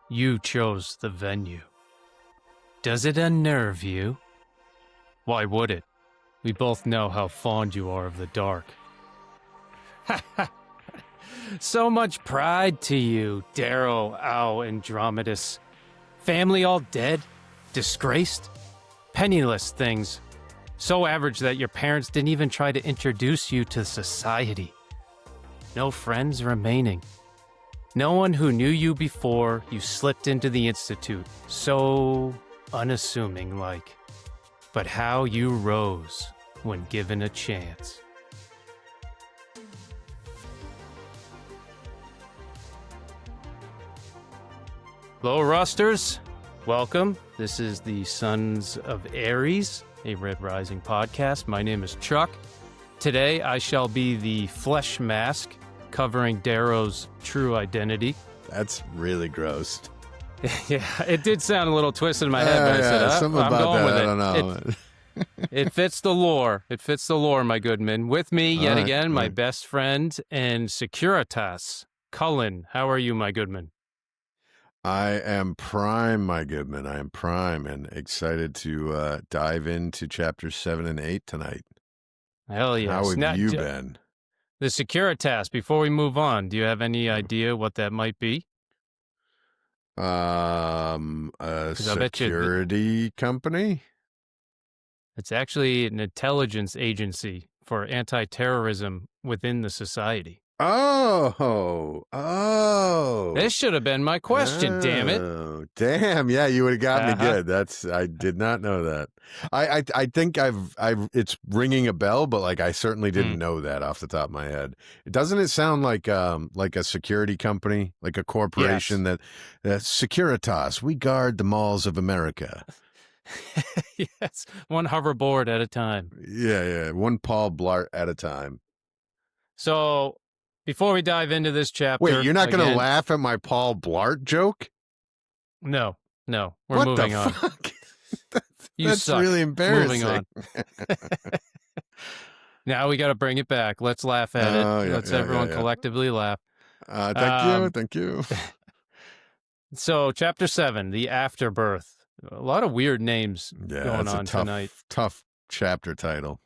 You chose the venue. Does it unnerve you? Why would it? We both know how fond you are of the dark. Ha ha! So much pride to you, Darrow, Andromedus. Family all dead? Disgraced? Penniless things. So average that your parents didn't even try to introduce you to society. No friends remaining. No one who knew you before you slipped into the Institute. So unassuming like. But how you rose when given a chance. Hello, Rusters. Welcome. This is the Sons of Ares, a Red Rising podcast. My name is Chuck. Today, I shall be the flesh mask covering Darrow's true identity. That's really gross. Yeah, it did sound a little twisted in my head, but I said, something I'm about going that, with it. I don't know. It fits the lore. It fits the lore, my good man. With me, yet All right, again, my right. best friend and Securitas, Cullen. How are you, my good man? I am prime, my good man. I am prime and excited to dive into chapters 7 and 8 tonight. Hell yes. How have Now, you been? The Securitas, before we move on, do you have any idea what that might be? A 'Cause I bet you security company? It's actually an intelligence agency for anti-terrorism within the society. Oh. This should have been my question, damn it. Oh, damn. Yeah, you would have got me Uh-huh. good. I did not know that. I think it's ringing a bell, but like I certainly didn't know that off the top of my head. Doesn't it sound like a security company, like a corporation that Securitas, we guard the malls of America. Yes, one hoverboard at a time. Yeah. One Paul Blart at a time. So, before we dive into this chapter... Wait, you're not going to again- laugh at my Paul Blart joke? No. We're What moving the on. fuck? You That's suck. really embarrassing. Moving on. Now we got to bring it back. Let's laugh at it. Oh, yeah, Let's yeah, everyone yeah. collectively laugh. Thank you. So, chapter 7, the Afterbirth. A lot of weird names Yeah, going that's on a tough, tonight. tough chapter title.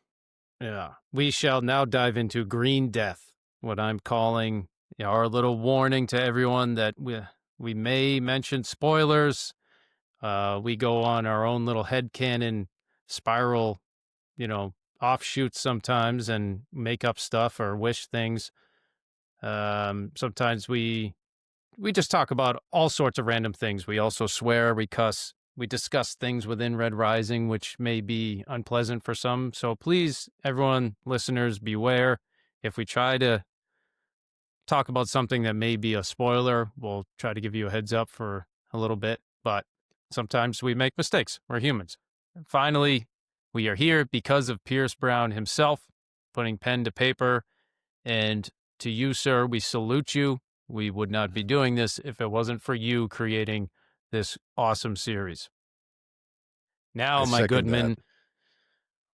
Yeah. We shall now dive into Green Death, what I'm calling our little warning to everyone that we may mention spoilers. We go on our own little headcanon spiral, offshoots sometimes and make up stuff or wish things. Sometimes we just talk about all sorts of random things. We also swear, we cuss. We discuss things within Red Rising, which may be unpleasant for some. So please, everyone, listeners, beware. If we try to talk about something that may be a spoiler, we'll try to give you a heads up for a little bit. But sometimes we make mistakes. We're humans. And finally, we are here because of Pierce Brown himself, putting pen to paper. And to you, sir, we salute you. We would not be doing this if it wasn't for you creating this awesome series. Now, my good men,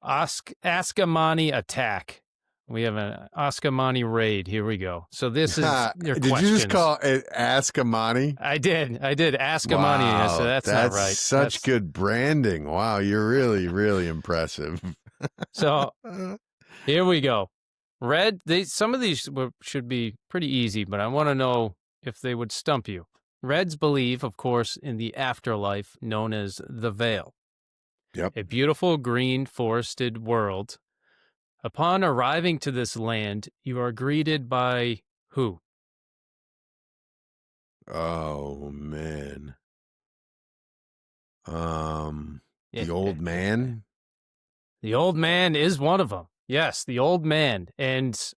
Askamani attack. We have an Askamani raid. Here we go. So this is your Did questions. you just call it Askamani? I did. Askamani. Wow, So that's not right. Such good branding. Wow, you're really, really impressive. So here we go. Red, some of these should be pretty easy, but I want to know if they would stump you. Reds believe, of course, in the afterlife known as the Veil. Yep. A beautiful green forested world. Upon arriving to this land, you are greeted by who? Oh, man. The old man? The old man is one of them. Yes, the old man. And Is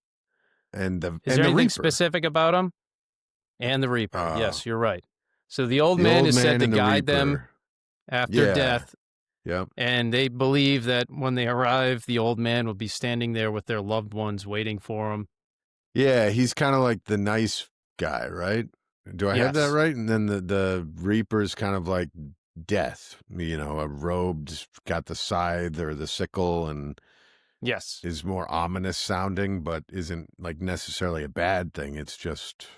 there the anything Reaper. specific about him? And the Reaper. Oh. Yes, you're right. So the old man is said to guide them after death. Yep. And they believe that when they arrive, the old man will be standing there with their loved ones waiting for them. Yeah, he's kind of like the nice guy, right? Do I have that Yes. right? And then the Reaper's kind of like death, a robed, got the scythe or the sickle and Yes. is more ominous sounding, but isn't like necessarily a bad thing. It's just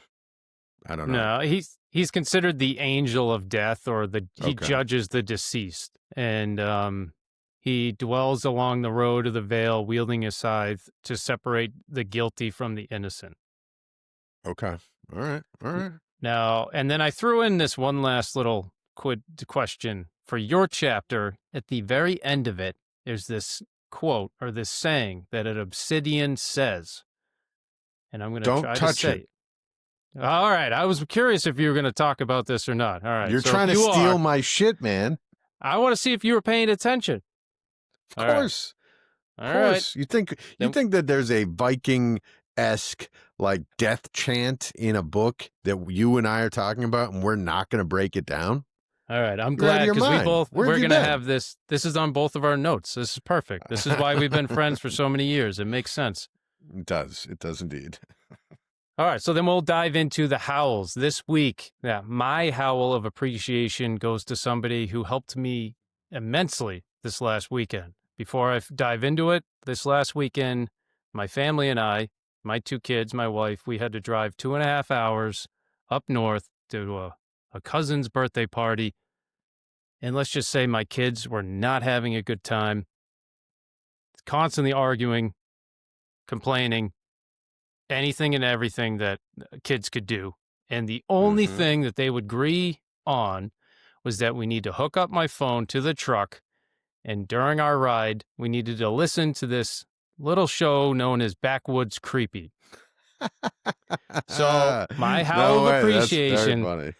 I don't know. No, he's considered the angel of death, or he Okay. judges the deceased, and he dwells along the road of the Vale, wielding his scythe to separate the guilty from the innocent. Okay. All right. All right. Now, and then I threw in this one last little question for your chapter. At the very end of it, there's this quote or this saying that an obsidian says, and I'm going to Don't try to touch say it. it. All right. I was curious if you were going to talk about this or not. All right. You're So trying if to you steal are, my shit, man. I want to see if you were paying attention. Of All right. course. All Of right. course. You think Then, that there's a Viking-esque like death chant in a book that you and I are talking about, and we're not going to break it down? all right. I'm You're out of glad your because mind. Where have we're you going to been? have this. This is on both of our notes. This is perfect. This is why we've been friends for so many years. It makes sense. It does. It does indeed. All right, so then we'll dive into the howls this week. Yeah, my howl of appreciation goes to somebody who helped me immensely this last weekend. Before I dive into it, this last weekend, my family and I, my 2 kids, my wife, we had to drive 2.5 hours up north to a cousin's birthday party. And let's just say my kids were not having a good time, constantly arguing, complaining, anything and everything that kids could do. And the only thing that they would agree on was that we need to hook up my phone to the truck. And during our ride, we needed to listen to this little show known as Backwoods Creepy. So my howl No of way. That's very appreciation, funny.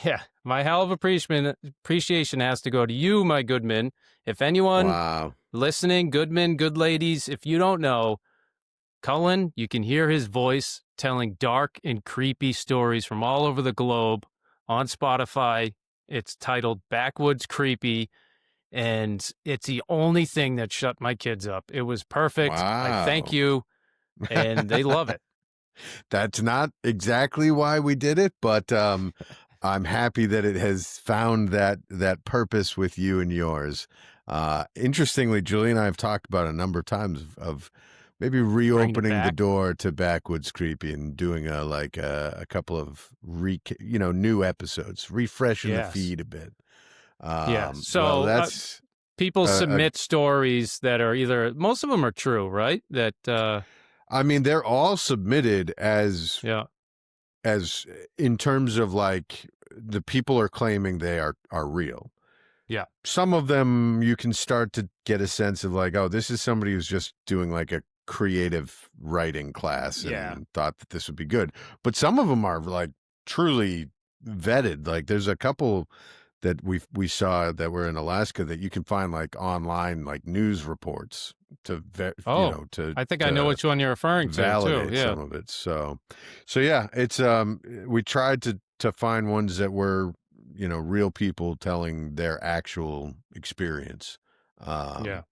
yeah, my howl of appreciation has to go to you, my Goodman. If anyone Wow. listening, Goodman, good ladies, if you don't know, Cullen, you can hear his voice telling dark and creepy stories from all over the globe on Spotify. It's titled Backwoods Creepy, and it's the only thing that shut my kids up. It was perfect. I thank Wow. you, and they love it. That's not exactly why we did it, but I'm happy that it has found that purpose with you and yours. Interestingly, Julie and I have talked about a number of times of maybe reopening the back. door to Backwoods Creepy and doing a couple of new episodes, refreshing the Yes. feed a bit. Yeah. So well, that's people submit stories that are either, most of them are true, right? That I mean, they're all submitted as yeah. as in terms of like the people are claiming they are real. Yeah. Some of them you can start to get a sense of like, oh, this is somebody who's just doing like a creative writing class and Yeah. thought that this would be good. But some of them are like truly vetted. Like there's a couple that we saw that were in Alaska that you can find like online like news reports to I think I know which one you're referring to validate too. Yeah. some of it. So yeah, it's we tried to find ones that were real people telling their actual experience. Yeah.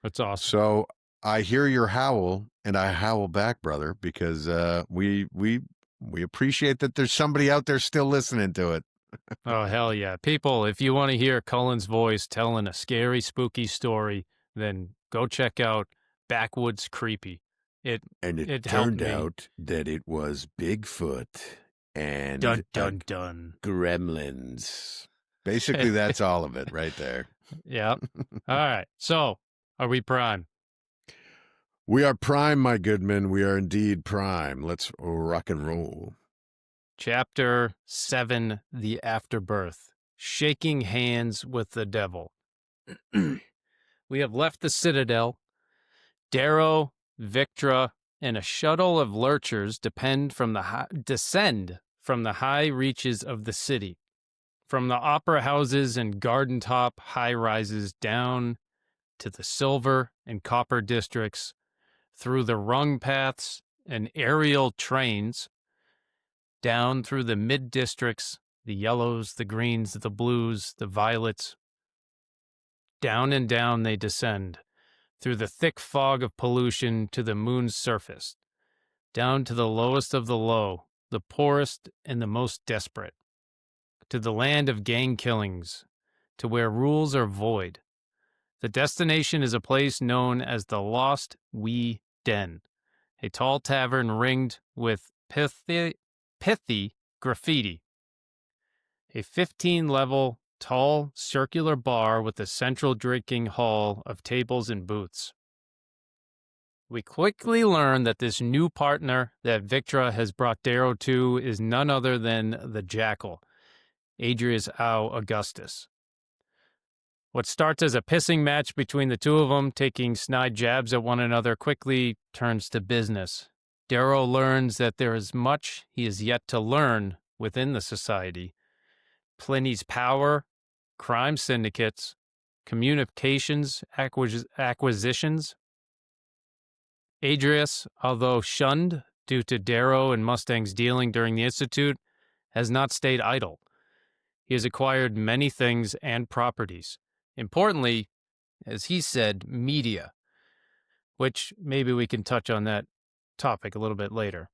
That's awesome. So I hear your howl and I howl back, brother, because we appreciate that there's somebody out there still listening to it. Oh, hell yeah. People, if you want to hear Cullen's voice telling a scary, spooky story, then go check out Backwoods Creepy. It It helped turned me. out that it was Bigfoot and Dun, dun, dun. gremlins. Basically, that's all of it right there. Yeah. All right. So, are we prime? We are prime, my good men. We are indeed prime. Let's rock and roll. Chapter 7, The Afterbirth. Shaking Hands with the Devil. We have left the Citadel. Darrow, Victra, and a shuttle of lurchers descend from the high reaches of the city, from the opera houses and garden top high rises down to the silver and copper districts, through the rung paths and aerial trains, down through the mid districts, the yellows, the greens, the blues, the violets. Down and down they descend, through the thick fog of pollution to the moon's surface, down to the lowest of the low, the poorest and the most desperate, to the land of gang killings, to where rules are void. The destination is a place known as the Lost Wee Den, a tall tavern ringed with pithy graffiti. A 15-level, tall, circular bar with a central drinking hall of tables and booths. We quickly learn that this new partner that Victra has brought Darrow to is none other than the Jackal, Adrius Au Augustus. What starts as a pissing match between the two of them, taking snide jabs at one another, quickly turns to business. Darrow learns that there is much he is yet to learn within the society. Pliny's power, crime syndicates, communications acquisitions. Adrius, although shunned due to Darrow and Mustang's dealing during the Institute, has not stayed idle. He has acquired many things and properties. Importantly, as he said, media, which maybe we can touch on that topic a little bit later.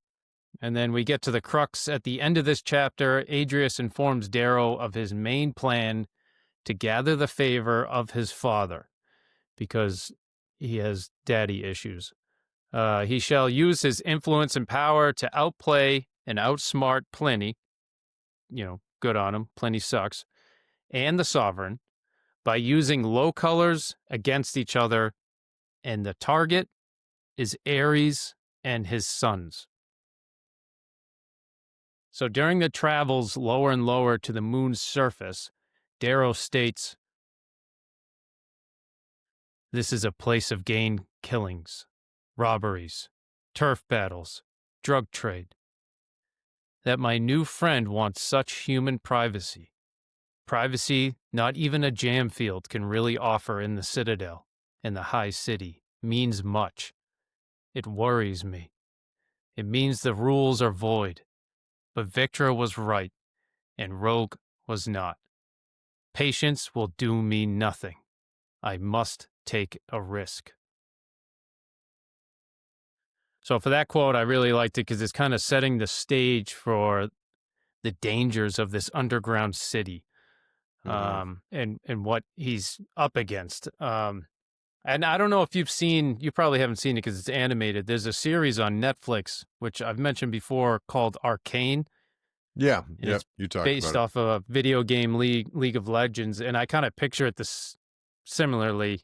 And then we get to the crux at the end of this chapter. Adrius informs Darrow of his main plan to gather the favor of his father because he has daddy issues. He shall use his influence and power to outplay and outsmart Pliny. Good on him. Pliny sucks. And the sovereign by using low colors against each other. And the target is Ares and his sons. So during the travels lower and lower to the moon's surface, Darrow states, "This is a place of gain killings, robberies, turf battles, drug trade. That my new friend wants such human privacy. Privacy not even a jam field can really offer in the Citadel and the High City means much. It worries me. It means the rules are void. But Victra was right, and Rogue was not. Patience will do me nothing. I must take a risk." So for that quote, I really liked it because it's kind of setting the stage for the dangers of this underground city, and what he's up against. And I don't know if you probably haven't seen it because it's animated. There's a series on Netflix, which I've mentioned before, called Arcane. Yeah, It's you talked based about off of a video game League of Legends. And I kind of picture it similarly,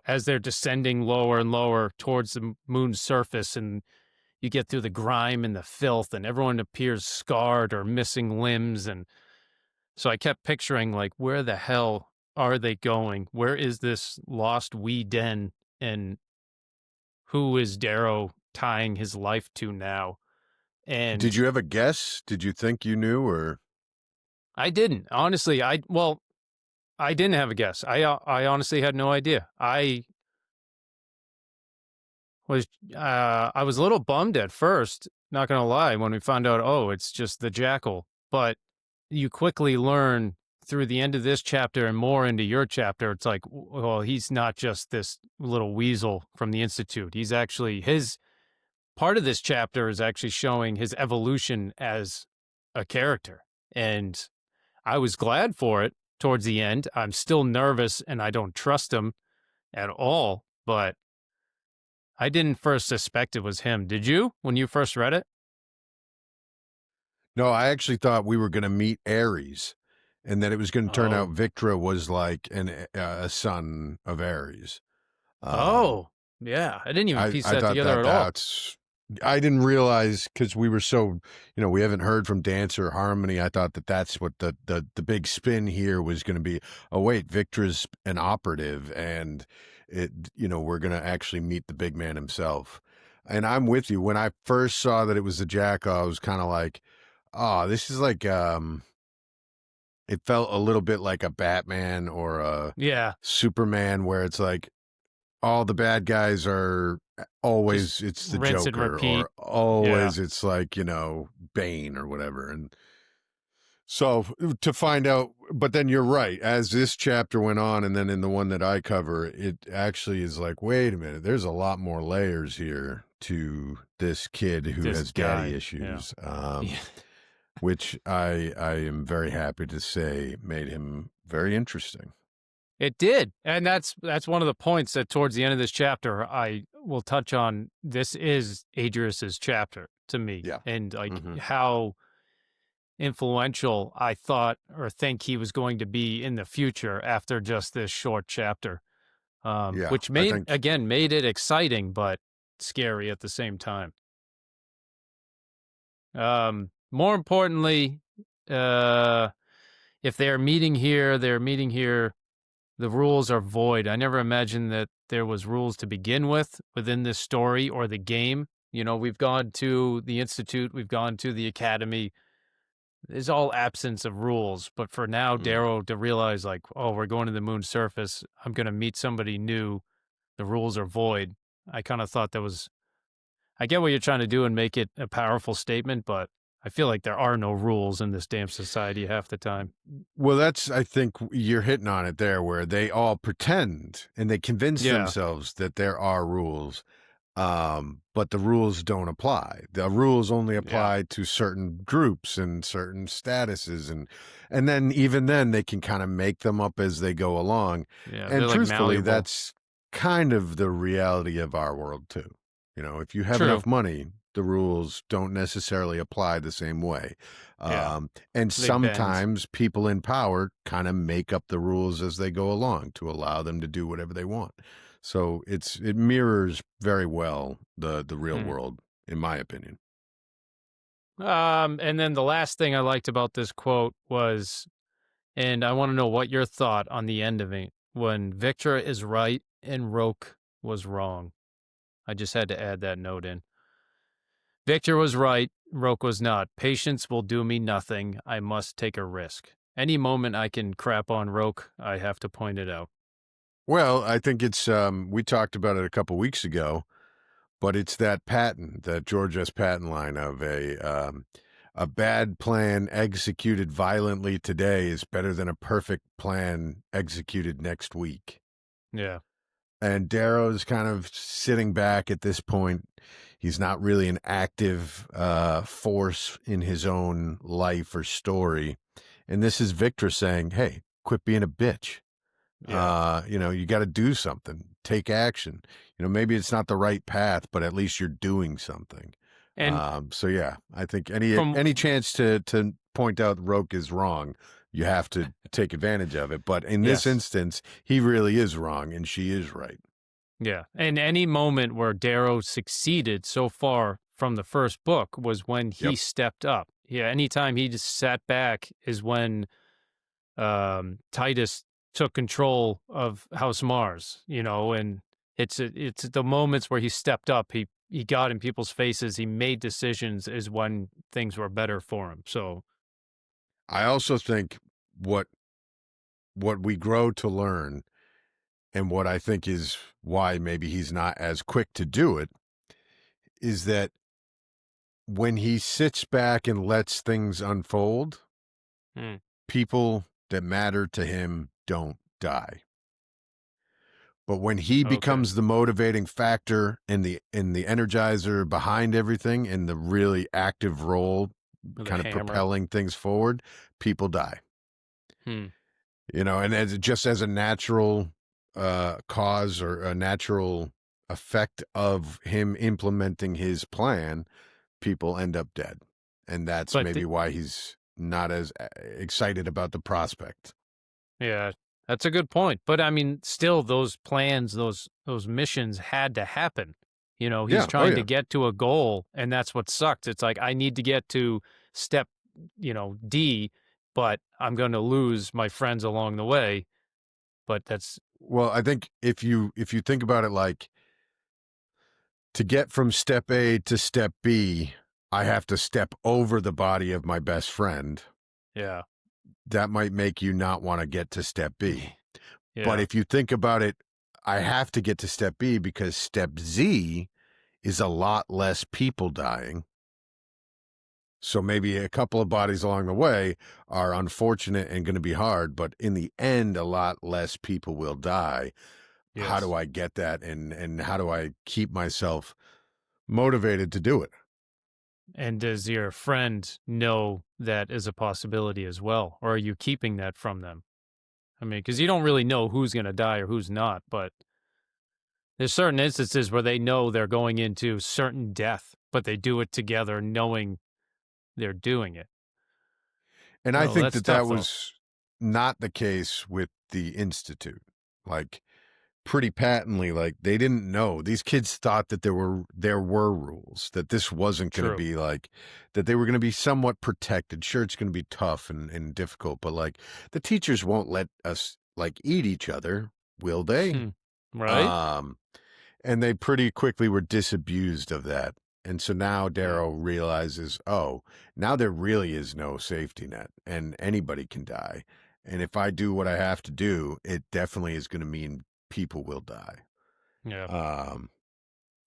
as they're descending lower and lower towards the moon's surface, and you get through the grime and the filth, and everyone appears scarred or missing limbs. And so I kept picturing, like, where the hell are they going? Where is this lost wee den? And who is Darrow tying his life to now? And Did you have a guess? Did you think you knew, or? I didn't. Honestly, I didn't have a guess. I honestly had no idea. I was a little bummed at first, not going to lie, when we found out, oh, it's just the Jackal. But you quickly learn through the end of this chapter and more into your chapter, it's like, well, he's not just this little weasel from the Institute. He's actually, part of this chapter is actually showing his evolution as a character. And I was glad for it towards the end. I'm still nervous and I don't trust him at all, but I didn't first suspect it was him. Did you, when you first read it? No, I actually thought we were going to meet Ares, and that it was going to turn out Oh. Victra was like a son of Ares. Yeah. I didn't even piece I that thought together at all. I didn't realize, because we were so, we haven't heard from Dancer or Harmony. I thought that's what the big spin here was going to be. Oh, wait, Victra's an operative, and we're going to actually meet the big man himself. And I'm with you. When I first saw that it was the Jackal, I was kind of like, oh, this is like, it felt a little bit like a Batman or a Superman, where it's like all the bad guys are always, it's the rinse and Joker, repeat. or always it's like, Bane or whatever. And so to find out, but then you're right, as this chapter went on, and then in the one that I cover, it actually is like, wait a minute, there's a lot more layers here to this kid who has daddy issues. Which I am very happy to say made him very interesting. It did. And that's one of the points that towards the end of this chapter, I will touch on. This is Adrius's chapter to me. Yeah. And like how influential I thought or think he was going to be in the future after just this short chapter. Yeah, Which I made think. it exciting but scary at the same time. More importantly, uh, if they're meeting here, the rules are void. I never imagined that there was rules to begin with within this story or the game. We've gone to the Institute, we've gone to the Academy. There's all absence of rules. But for now, Yeah. Darrow to realize, like, oh, we're going to the moon's surface. I'm going to meet somebody new. The rules are void. I kind of thought that was, I get what you're trying to do and make it a powerful statement, but I feel like there are no rules in this damn society half the time. Well, I think you're hitting on it there, where they all pretend and they convince Yeah, themselves that there are rules, but the rules don't apply. The rules only yeah, apply to certain groups and certain statuses, and then even then they can kind of make them up as they go along. yeah. And They're like truthfully, malleable. that's kind of the reality of our world too. If you have True. enough money, the rules don't necessarily apply the same way. Yeah, And they bend. sometimes people in power kind of make up the rules as they go along to allow them to do whatever they want. So it mirrors very well the real Hmm. world, in my opinion. And then the last thing I liked about this quote was, and I want to know what your thought on the end of it, when Victor is right and Roke was wrong. I just had to add that note in. Victor was right, Roke was not. Patience will do me nothing. I must take a risk. Any moment I can crap on Roke, I have to point it out. Well, I think it's we talked about it a couple weeks ago, but it's that patent, that George S. Patton line of a bad plan executed violently today is better than a perfect plan executed next week. Yeah. And Darrow's kind of sitting back at this point. He's not really an active force in his own life or story. And this is Victor saying, hey, quit being a bitch. Yeah. You got to do something, take action. Maybe it's not the right path, but at least you're doing something. And So yeah, I think from, any chance to point out Roke is wrong, you have to take advantage of it. But in this yes. instance, he really is wrong, and she is right. Yeah. And any moment where Darrow succeeded so far from the first book was when he Yep. stepped up. Yeah. Anytime he just sat back is when Titus took control of House Mars, and it's the moments where he stepped up, he got in people's faces, he made decisions is when things were better for him. So I also think what we grow to learn, and what I think is why maybe he's not as quick to do it, is that when he sits back and lets things unfold, hmm, people that matter to him don't die. But when he okay, becomes the motivating factor and the energizer behind everything, and the really active role with a kind of hammer. propelling things forward, people die. Hmm. And as a natural cause or a natural effect of him implementing his plan, people end up dead. And that's But maybe why he's not as excited about the prospect. yeah, that's a good point. But I mean, still, those plans, those missions had to happen. He's Yeah. Oh, trying to yeah. get to a goal, and that's what sucked. It's like I need to get to step, D, but I'm going to lose my friends along the way. But that's Well, I think if you think about it, like, to get from step A to step B, I have to step over the body of my best friend. yeah, That might make you not want to get to step B. But yeah, if you think about it, I have to get to step B because step Z is a lot less people dying. So maybe a couple of bodies along the way are unfortunate and going to be hard, but in the end, a lot less people will die. How do yes. I get that? And how do I keep myself motivated to do it? And does your friend know that is a possibility as well, or are you keeping that from them? I mean, because you don't really know who's going to die or who's not, but there's certain instances where they know they're going into certain death, but they do it together knowing they're doing it. And I Oh, think that's that that tough though. was not the case with the Institute. Like, pretty patently, like, they didn't know. These kids thought that there were rules, that this wasn't gonna True. be like that they were gonna be somewhat protected. Sure, it's gonna be tough and difficult, but, like, the teachers won't let us, like, eat each other, will they? Hmm. Right? Um, and they pretty quickly were disabused of that. And so now Hmm. Darrow realizes, oh, now there really is no safety net and anybody can die. And if I do what I have to do, it definitely is going to mean people will die. Yeah. Um,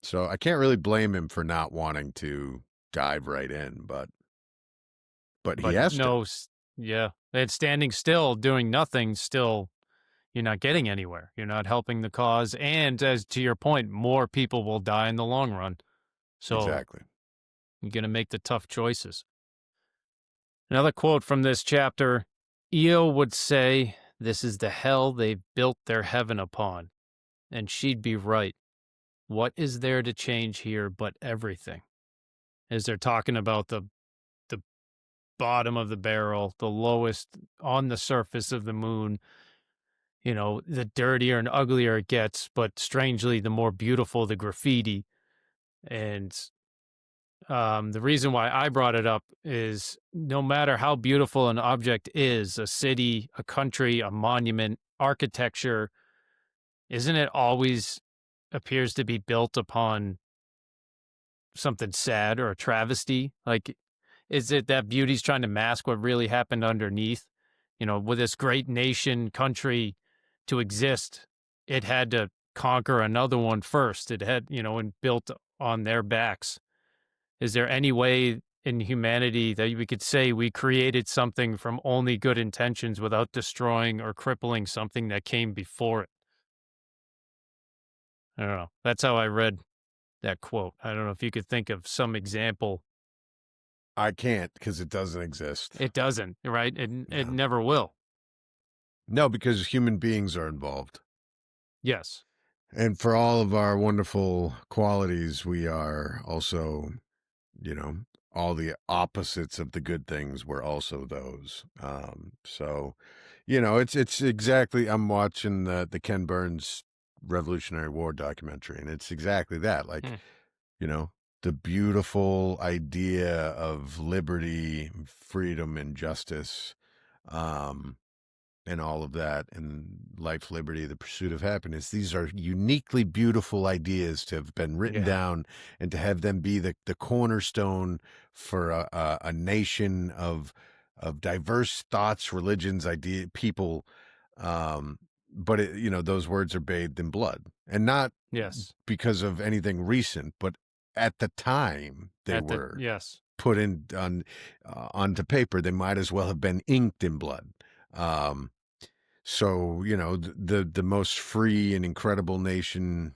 so I can't really blame him for not wanting to dive right in, but he But has to. no, yeah. And standing still, doing nothing, still, you're not getting anywhere. You're not helping the cause. And as to your point, more people will die in the long run. So Exactly. you're going to make the tough choices. Another quote from this chapter: Io would say, "This is the hell they've built their heaven upon." And she'd be right. What is there to change here but everything? As they're talking about the bottom of the barrel, the lowest on the surface of the moon, the dirtier and uglier it gets, but strangely, the more beautiful the graffiti. And the reason why I brought it up is no matter how beautiful an object is, a city, a country, a monument, architecture, isn't it always appears to be built upon something sad or a travesty? Like, is it that beauty's trying to mask what really happened underneath? With this great nation, country to exist, it had to conquer another one first. It had, and built on their backs. Is there any way in humanity that we could say we created something from only good intentions without destroying or crippling something that came before it? I don't know. That's how I read that quote. I don't know if you could think of some example. I can't because it doesn't exist. It doesn't, right? It No. never will. No, because human beings are involved. Yes. And for all of our wonderful qualities, we are also, all the opposites of the good things were also those. So, it's exactly. I'm watching the Ken Burns Revolutionary War documentary, and it's exactly that. Like, Hmm. you know, the beautiful idea of liberty, freedom, and justice. Um, and all of that, and life, liberty, the pursuit of happiness. These are uniquely beautiful ideas to have been written Yeah. down and to have them be the cornerstone for a nation of diverse thoughts, religions, people. Um, but those words are bathed in blood, and not Yes. because of anything recent, but at the time they were Yes. put onto paper. They might as well have been inked in blood. Um, so, the most free and incredible nation,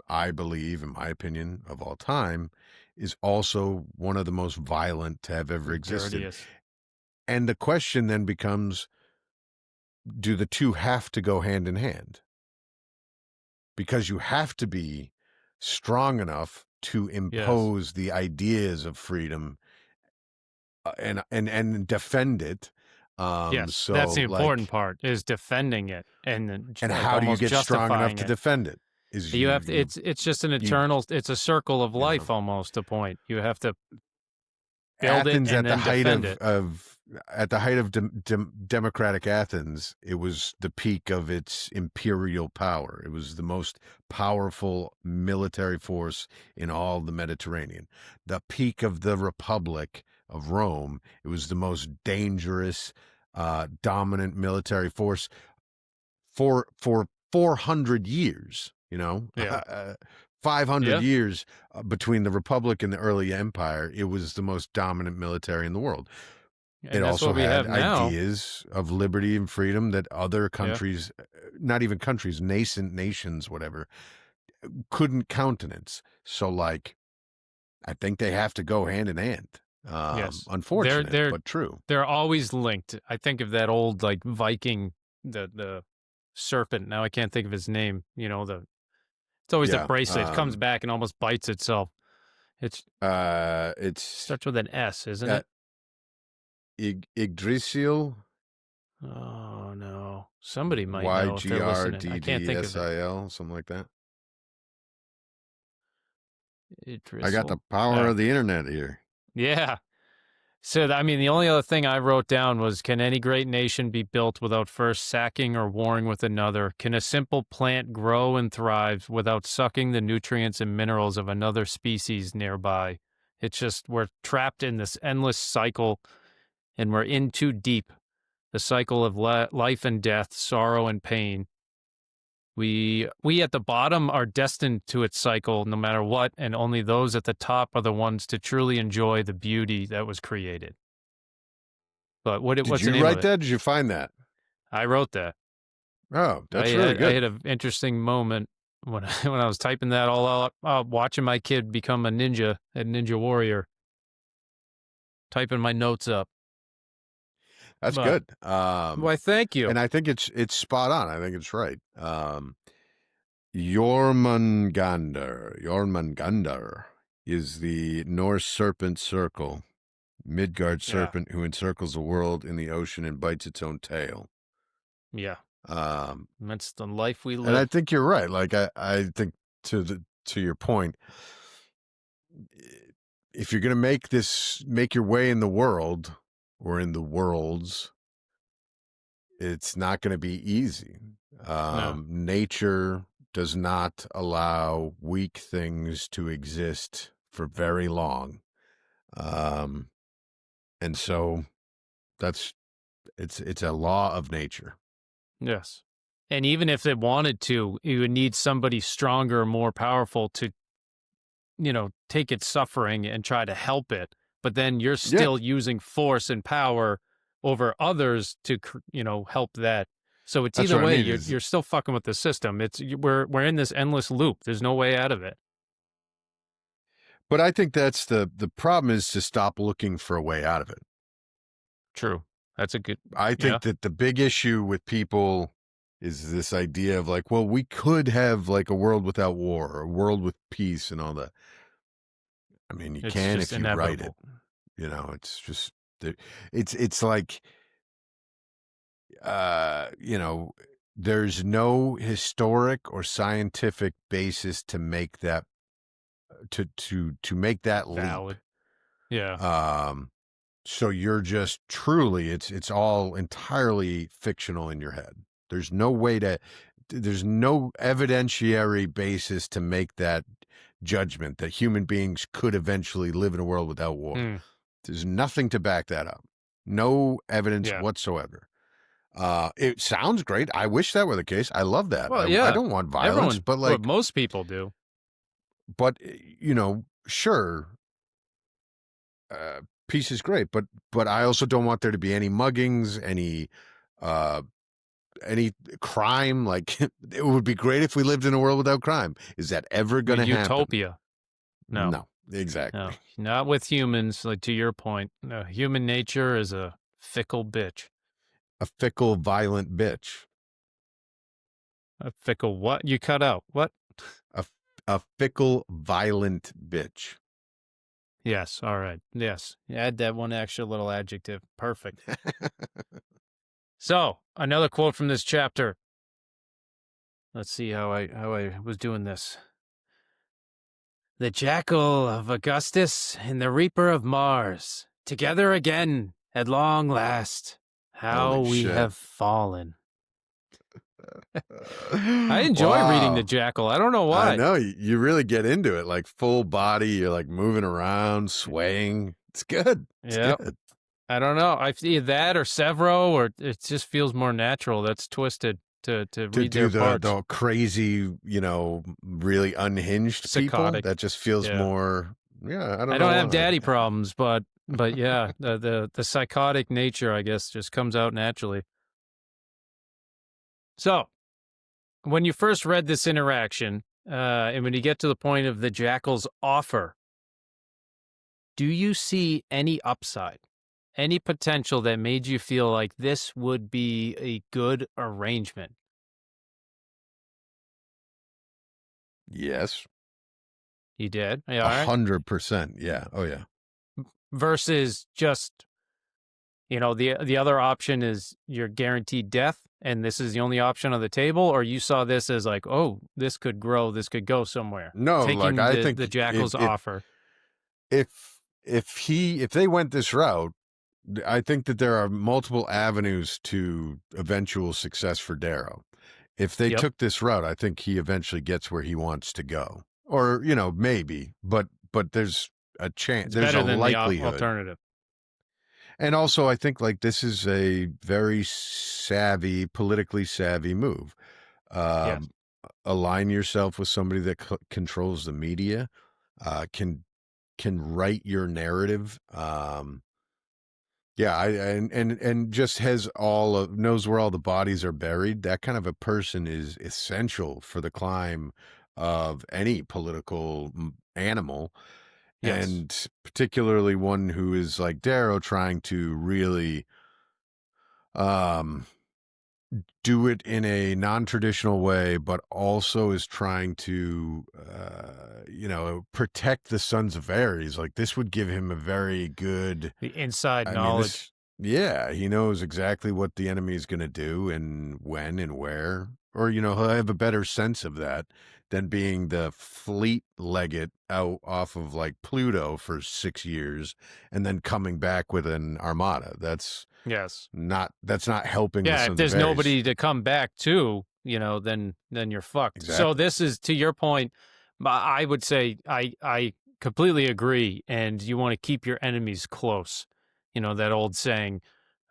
I believe, in my opinion, of all time, is also one of the most violent to have ever The existed. dirtiest. And the question then becomes, do the two have to go hand in hand? Because you have to be strong enough to Yes. impose the ideas of freedom, and defend it. Yes. So That's the important like, part is defending it and then and like how do you almost get strong enough justifying to it. defend it? Is You you have to, you it's just an you eternal, it's a circle of you know life almost a point. You have to build it Athens and at the then height defend it. of democratic Athens, it was the peak of its imperial power. It was the most powerful military force in all the Mediterranean. The peak of the Republic of Rome, it was the most dangerous, dominant military force for 400 years, Yeah. 500 Yeah. years between the Republic and the early empire. It was the most dominant military in the world. It And that's also what we had have now. ideas of liberty and freedom that other Yeah. countries, not even countries, nascent nations, whatever, couldn't countenance. So, like, I think they have to go hand in hand. Yes. They're Unfortunate, they're but true. they're always linked. I think of that old like Viking, the serpent. Now I can't think of his name. It's always a Yeah. bracelet. It comes back and almost bites itself. It It's starts with an S, isn't uh, it? Yggdrasil. Oh no, somebody might know if they're listening. I can't think of it. Yggdrasil, something like that. I got the Idrisil. power of the internet here. Yeah. So, I mean, the only other thing I wrote down was, can any great nation be built without first sacking or warring with another? Can a simple plant grow and thrive without sucking the nutrients and minerals of another species nearby? It's just, we're trapped in this endless cycle, and we're in too deep. The cycle of life and death, sorrow and pain. We at the bottom are destined to its cycle no matter what, and only those at the top are the ones to truly enjoy the beauty that was created. But what's Did the you name write of it? that? Did you find that? I wrote that. Oh, that's really good. I had an interesting moment when when I was typing that all out, watching my kid become a ninja warrior, typing my notes up. That's But, good. why, thank you. And I think it's spot on. I think it's right. Jormungandr is the Norse serpent circle, Midgard serpent who encircles the world in the ocean and bites its own tail. Yeah. Um, That's the life we live. and I think you're right. Like I think to your point, if you're going to make your way in the world or in the worlds, it's not going to be easy. No. Nature does not allow weak things to exist for very long. And so it's a law of nature. Yes. And even if it wanted to, it would need somebody stronger, more powerful to, take its suffering and try to help it. But then you're still using force and power over others to, help that. So it's That's either what I way, mean, you're still fucking with the system. We're in this endless loop. There's no way out of it. But I think that's the problem is to stop looking for a way out of it. True. That's a good. I think that the big issue with people is this idea of like, well, we could have like a world without war or a world with peace and all that. I mean, you can if you write it. It's just it's like there's no historic or scientific basis to make that to make that valid. leap. Yeah. So you're just truly it's all entirely fictional in your head. There's no evidentiary basis to make that judgment that human beings could eventually live in a world without war. There's nothing to back that up. No evidence whatsoever. It sounds great. I wish that were the case. I love that. Well, I don't want violence, but like most people do. But sure, peace is great, but I also don't want there to be any muggings, any crime. Like it would be great if we lived in a world without crime. Is that ever going to happen? Utopia. No, exactly. No, not with humans. Like, to your point, no, human nature is a fickle bitch. A fickle, violent bitch. A fickle what? You cut out. What? A fickle, violent bitch. Yes. All right. Yes. Add that one extra little adjective. Perfect. So, another quote from this chapter. Let's see how I was doing this. The Jackal of Augustus and the Reaper of Mars, together again at long last. How Holy we shit. have fallen. I enjoy reading the Jackal. I don't know why. I know you really get into it, like full body. You're like moving around, swaying. It's good. It's good. I don't know. I see that or Severo, or it just feels more natural. That's twisted to read do their parts. the crazy, really unhinged Psychotic. People. That just feels more. Yeah, I don't have daddy problems, but yeah, the psychotic nature, I guess, just comes out naturally. So, when you first read this interaction, and when you get to the point of the Jackal's offer, do you see any upside, any potential that made you feel like this would be a good arrangement? Yes. You did? 100%. Yeah. Oh, yeah. Versus just, You know, the other option is you're guaranteed death, and this is the only option on the table, or you saw this as like, oh, this could grow, this could go somewhere. No, like Taking I the think Jackal's offer. if they went this route, I think that there are multiple avenues to eventual success for Darrow. If they Yep. took this route, I think he eventually gets where he wants to go. Or, you know, maybe, but there's a chance, It's there's a better than the likelihood. alternative. And also, I think like this is a very savvy, politically savvy move. Yes. Um, Align yourself with somebody that controls the media, can write your narrative. Yeah, and just has all of knows where all the bodies are buried. That kind of a person is essential for the climb of any political animal, Yes. and particularly one who is like Darrow, trying to really um do it in a non-traditional way, but also is trying to protect the Sons of Ares. Like this would give him a very good, The inside I mean, knowledge. this, yeah, he knows exactly what the enemy is going to do and when and where, or, you know, he'll have a better sense of that than being the fleet legate out off of like Pluto for 6 years and then coming back with an armada. Yes. That's not helping the Yeah, if Sons of there's Ares. nobody to come back to, you know, then you're fucked. So Exactly. this is to your point. I would say I completely agree, and you want to keep your enemies close. You know that old saying,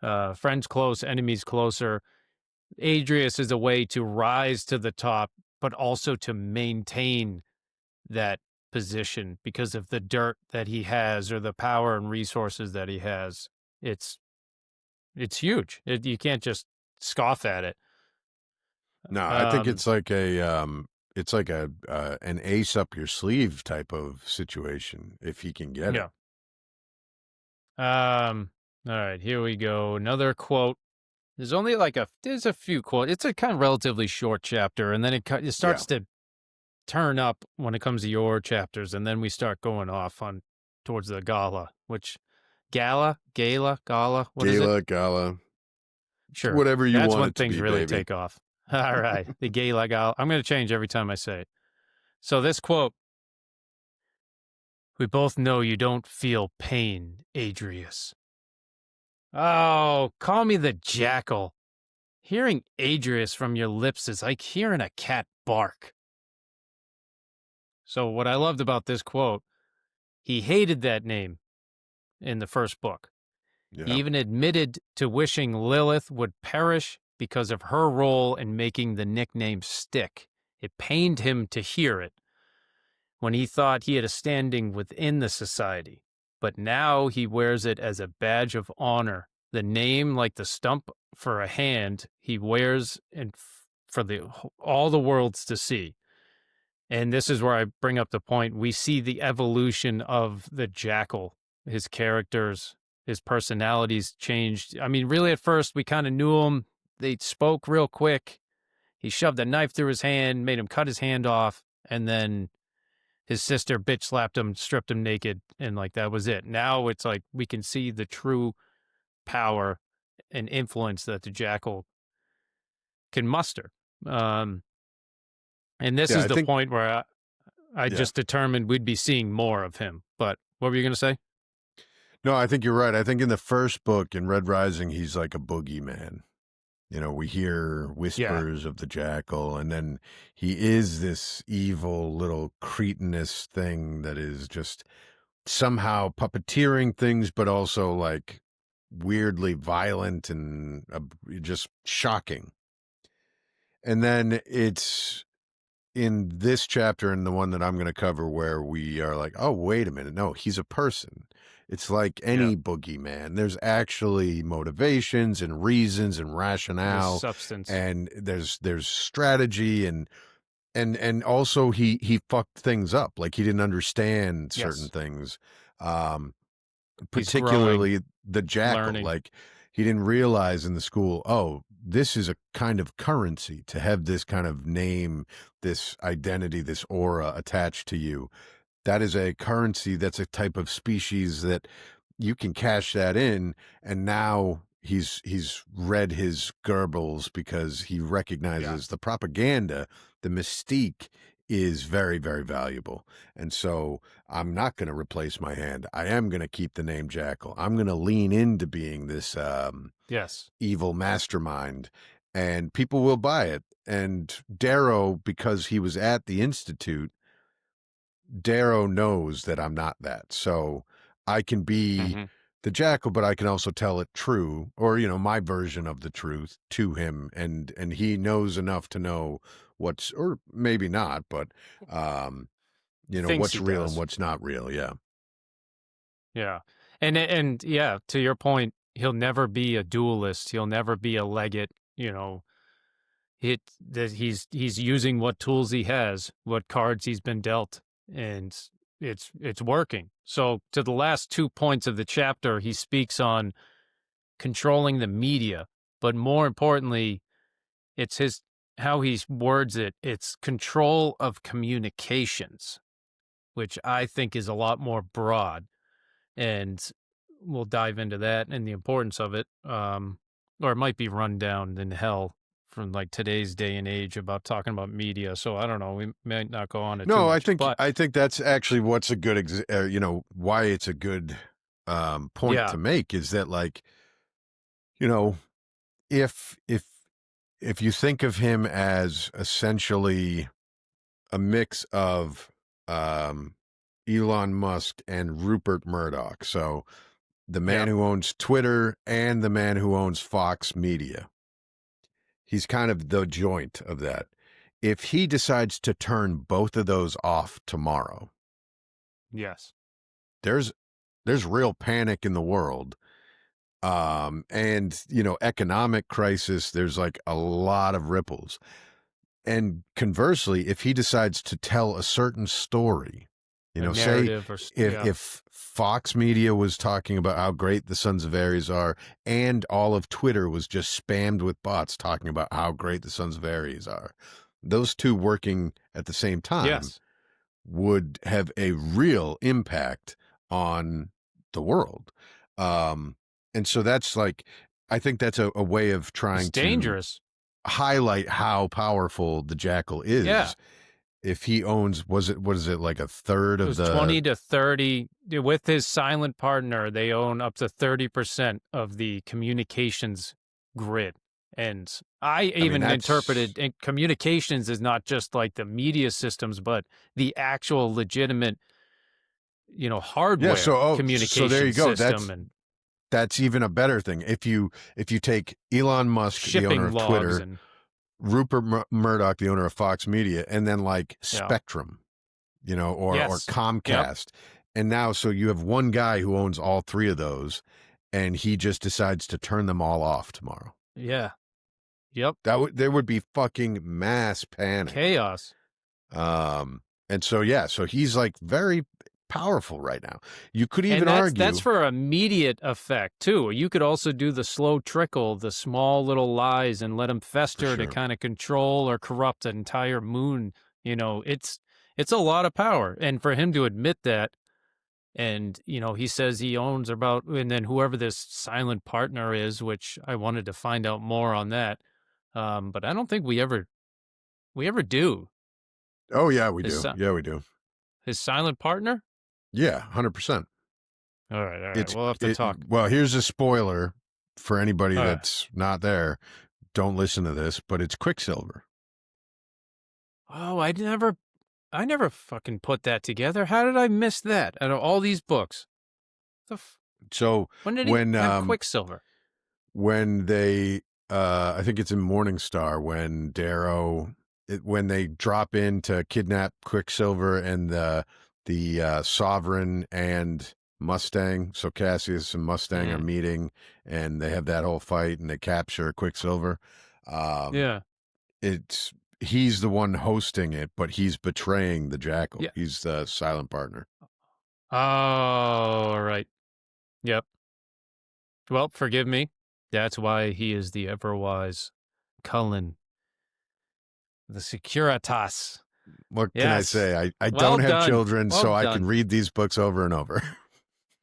"Friends close, enemies closer." Adrius is a way to rise to the top, but also to maintain that position because of the dirt that he has or the power and resources that he has. It's it's huge. You can't just scoff at it. No, I think Um, it's like a an ace up your sleeve type of situation if he can get it. yeah. All right, here we go. Another quote. There's only like there's a few quotes. It's a kind of relatively short chapter, and then it Yeah. starts to turn up when it comes to your chapters, and then we start going off on towards the gala, which gala, what is it? Gala, Sure, whatever you that's want when it to things be, really baby. take off. All right, the gala. I'm going to change every time I say it. So this quote: "We both know you don't feel pain, Adrius." Oh, call me the Jackal. Hearing Adrius from your lips is like hearing a cat bark. So, what I loved about this quote, he hated that name in the first book. He Yeah. even admitted to wishing Lilith would perish because of her role in making the nickname stick. It pained him to hear it when he thought he had a standing within the society. But now he wears it as a badge of honor. The name, like the stump for a hand, he wears for all the worlds to see. And this is where I bring up the point. We see the evolution of the Jackal, his characters, his personalities changed. I mean, really, at first, we kind of knew him. They spoke real quick. He shoved a knife through his hand, made him cut his hand off, and then his sister bitch slapped him, stripped him naked, and like that was it. Now it's like we can see the true power and influence that the Jackal can muster. Um, and this Yeah, is I the think point where I yeah. just determined we'd be seeing more of him. But what were you going to say? No, I think you're right. I think in the first book in Red Rising, he's like a boogeyman. You know, we hear Yeah. whispers of the Jackal, and then he is this evil little cretinous thing that is just somehow puppeteering things, but also like weirdly violent and just shocking. And then it's in this chapter and the one that I'm going to cover where we are like, oh, wait a minute. No, he's a person. It's like Yeah. any boogeyman. There's actually motivations and reasons and There's rationale, substance. and there's strategy and also he fucked things up. Like he didn't understand certain Yes. things. He's growing, Particularly the Jackal. learning. Like he didn't realize in the school, oh, this is a kind of currency to have this kind of name, this identity, this aura attached to you. That is a currency. That's a type of species that you can cash that in, and now he's read his Goebbels because he recognizes the propaganda, the mystique is very, very valuable. And so I'm not going to replace my hand. I am going to keep the name Jackal. I'm going to lean into being this Yes. evil mastermind, and people will buy it. And Darrow, because he was at the Institute, Darrow knows that I'm not that. So I can be Hmm. the Jackal, but I can also tell it true, or, my version of the truth to him. And he knows enough to know what's, or maybe not, but, Thinks what's he real and does. what's not real. Yeah. Yeah. And yeah, to your point, he'll never be a duelist. He'll never be a legate, he's using what tools he has, what cards he's been dealt, and it's working. So to the last 2 points of the chapter, he speaks on controlling the media, but more importantly, it's his how he words it. It's control of communications, which I think is a lot more broad, and we'll dive into that and the importance of it. Or it might be run down in hell from like today's day and age about talking about media. So I don't know. We might not go on it too No, much, but I think that's actually what's a good, why it's a good point yeah, to make is that, like, you know, if if if you think of him as essentially a mix of um, Elon Musk and Rupert Murdoch, so the man yep, who owns Twitter and the man who owns Fox Media, he's kind of the joint of that. If he decides to turn both of those off tomorrow, yes, there's real panic in the world, and economic crisis. There's like a lot of ripples. And conversely, if he decides to tell a certain story, a say narrative or if yeah, Fox Media was talking about how great the Sons of Ares are, and all of Twitter was just spammed with bots talking about how great the Sons of Ares are, those two working at the same time yes, would have a real impact on the world. Um, and so that's like, I think that's a way of it's trying to dangerous. highlight how powerful the Jackal Yeah, is. If he owns, what is it, like a third it of was the, 20 to 30 with his silent partner. They own up to 30% of the communications grid. And I I mean, even that's, interpreted communications is not just like the media systems, but the actual legitimate, yeah. So, hardware so there communication you go. system and That's even a better thing. If you take Elon Musk, the owner shipping of logs Twitter, and Rupert Murdoch, the owner of Fox Media, and then like yeah. Spectrum, or Yes. Yep. Comcast. And now, so you have one guy who owns all three of those, and he just decides to turn them all off tomorrow. Yeah. Yep. There would be fucking mass panic. Chaos. And so, yeah, so he's like very powerful right now. You could And even that's argue, for immediate effect too. You could also do the slow trickle, the small little lies, and let them for fester to sure. kind of control or corrupt an entire moon. It's a lot of power, and for him to admit that, and he says he owns about, and then whoever this silent partner is, which I wanted to find out more on that, but I don't think we ever do. Oh, yeah, we His do. si- Yeah, we do. his silent partner. Yeah, 100%. All right, all right. It's We'll have to talk. well, here's a spoiler for anybody All right. that's not there. Don't listen to this, but it's Quicksilver. Oh, I never fucking put that together. How did I miss that out of all these books? So When did he when have Quicksilver? when they I think it's in Morningstar when Darrow when they drop in to kidnap Quicksilver, and the Sovereign and Mustang, so Cassius and Mustang are Mhm. meeting, and they have that whole fight and they capture Quicksilver. Um Yeah. it's He's the one hosting it, but he's betraying the Jackal. Yeah. He's the silent partner. Oh, all right. Yep. Well, forgive me. That's why he is the ever-wise Cullen, the Securitas. What can I Yes. say? I Well don't have done. children, Well so I can done. read these books over and over.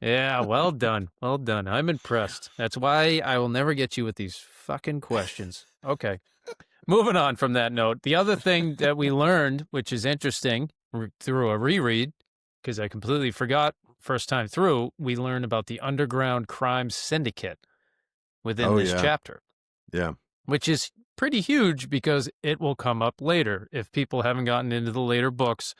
Yeah, well done. Well done. I'm impressed. That's why I will never get you with these fucking questions. Okay. Moving on from that note, the other thing that we learned, which is interesting through a reread, because I completely forgot first time through, we learned about the underground crime syndicate within Oh this yeah, chapter, yeah, which is pretty huge because it will come up later. If people haven't gotten into the later books,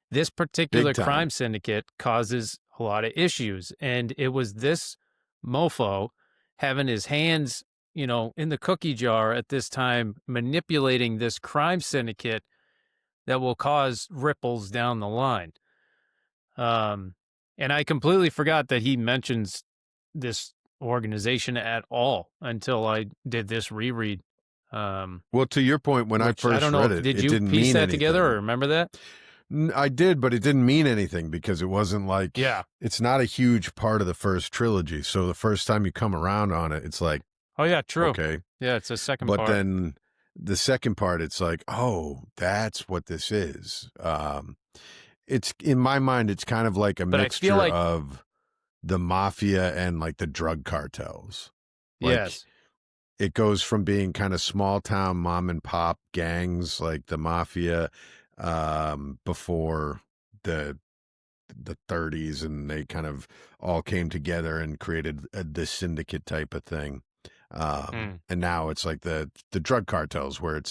this particular big time. crime syndicate causes a lot of issues. And it was this mofo having his hands, in the cookie jar at this time, manipulating this crime syndicate that will cause ripples down the line. And I completely forgot that he mentions this organization at all until I did this reread. Well, to your point, when I Which I first don't know read if it, did it you didn't piece mean that together or anything. remember that? I did, but it didn't mean anything because it wasn't like Yeah. it's not a huge part of the first trilogy. So the first time you come around on it, it's like, Oh yeah, true. okay. Yeah, it's the second But part. then the second part, it's like, oh, that's what this is. It's in my mind, it's kind of like a But I feel mixture like of the mafia and like the drug cartels. Like yes. it goes from being kind of small town mom and pop gangs like the mafia before the the 30s, and they kind of all came together and created this syndicate type of thing. Mm, And now it's like the drug cartels where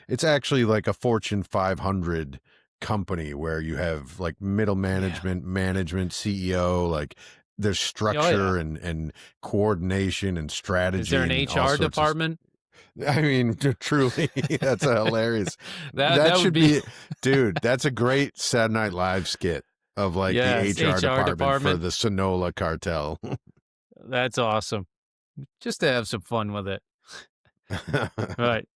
it's actually like a Fortune 500 company where you have like middle yeah. management, CEO, like there's Oh yeah. structure and coordination and Is there strategy an and all HR sorts of. department? I mean, truly, that's a hilarious. That That would should be be, dude. That's a great Saturday Night Live skit of like the yes, HR HR department for department. the Sonola cartel. That's awesome. Just to have some fun with it. Right.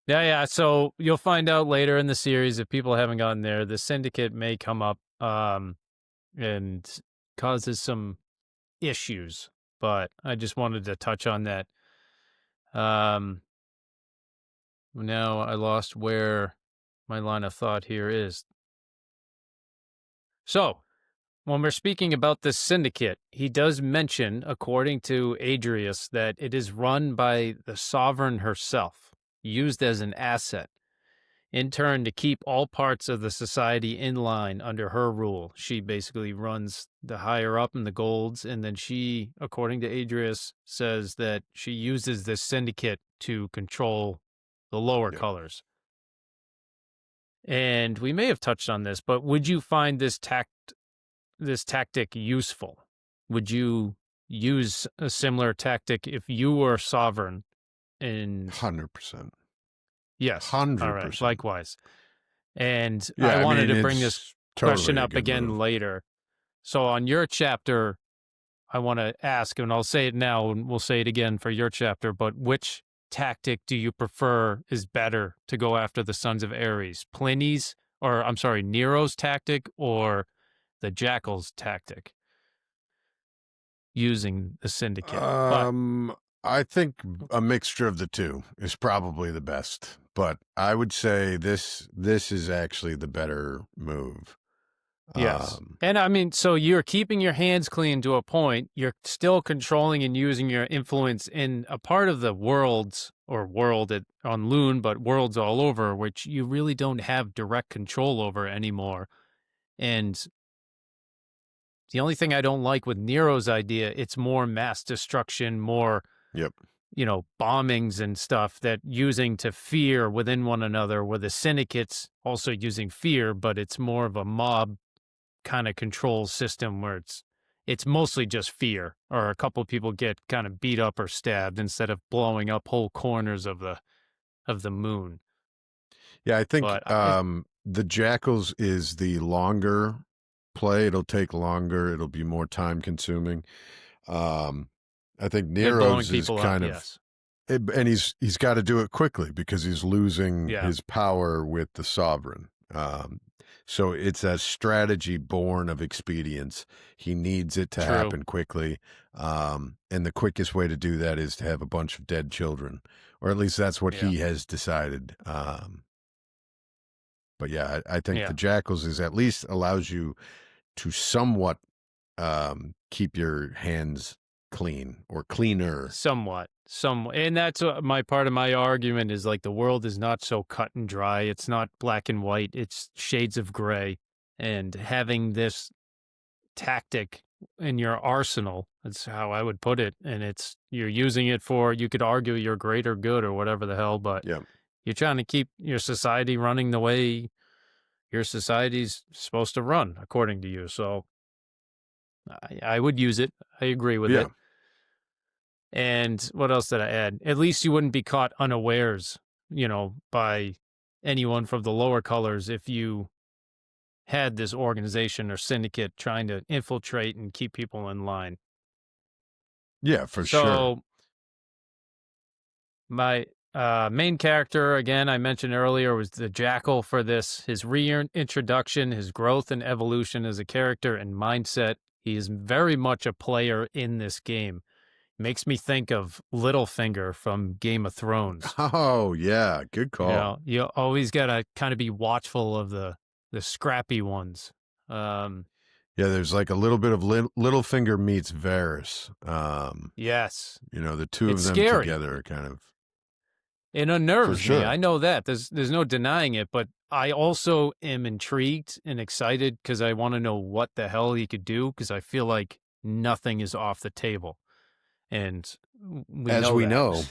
Yeah, yeah. So you'll find out later in the series if people haven't gotten there, the syndicate may come up and causes some issues. But I just wanted to touch on that. Um Now I lost where my line of thought here is. So, when we're speaking about this syndicate, he does mention, according to Adrius, that it is run by the sovereign herself, used as an asset, in turn to keep all parts of the society in line under her rule. She basically runs the higher up in the golds, and then she, according to Adrius, says that she uses this syndicate to control the lower Yep. colors. And we may have touched on this, but would you find this tactic useful? Would you use a similar tactic if you were sovereign? And 100%. yes, all right, 100%. likewise. And I Yeah, I wanted mean, to bring this it's question totally a up good again move. later. So on your chapter, I want to ask, and I'll say it now, and we'll say it again for your chapter. But which tactic do you prefer is better to go after the sons of Ares? Nero's tactic or the Jackal's tactic using the syndicate? But Um, I think a mixture of the two is probably the best, but I would say this is actually the better move. yes. Um, And I mean, so you're keeping your hands clean to a point. You're still controlling and using your influence in a part of the worlds or on Loon, but worlds all over, which you really don't have direct control over anymore. And the only thing I don't like with Nero's idea, it's more mass destruction, more, yep. bombings and stuff that using to fear within one another, where the syndicate's also using fear, but it's more of a mob kind of control system where it's mostly just fear, or a couple of people get kind of beat up or stabbed instead of blowing up whole corners of the moon. Yeah, I think But the Jackals is the longer play. It'll take longer. It'll be more time consuming. Um, I think they're blowing Nero's is people up, kind of, yes. and he's got to do it quickly because he's losing Yeah, his power with the sovereign. So it's a strategy born of expedience. He needs it to true. happen quickly. And the quickest way to do that is to have a bunch of dead children, or at least that's what Yeah, he has decided. But yeah, I think the yeah, Jackals is at least allows you to somewhat keep your hands clean or cleaner. Somewhat. And that's my part of my argument is like the world is not so cut and dry. It's not black and white. It's shades of gray. And having this tactic in your arsenal, that's how I would put it. And you're using it for, you could argue your greater good or whatever the hell, but Yeah. you're trying to keep your society running the way your society's supposed to run, according to you. So I would use it. I agree with Yeah. it. And what else did I add? At least you wouldn't be caught unawares, by anyone from the lower colors if you had this organization or syndicate trying to infiltrate and keep people in line. Yeah, for sure. So my main character, again, I mentioned earlier, was the Jackal for this. His reintroduction, his growth and evolution as a character and mindset. He is very much a player in this game. Makes me think of Littlefinger from Game of Thrones. Oh, yeah. Good call. You always got to kind of be watchful of the scrappy ones. Yeah, there's like a little bit of Littlefinger meets Varys. Yes. The two It's of them scary. together are kind of... It unnerves sure. me. I know that. There's no denying it, but I also am intrigued and excited because I want to know what the hell he could do, because I feel like nothing is off the table. And we know.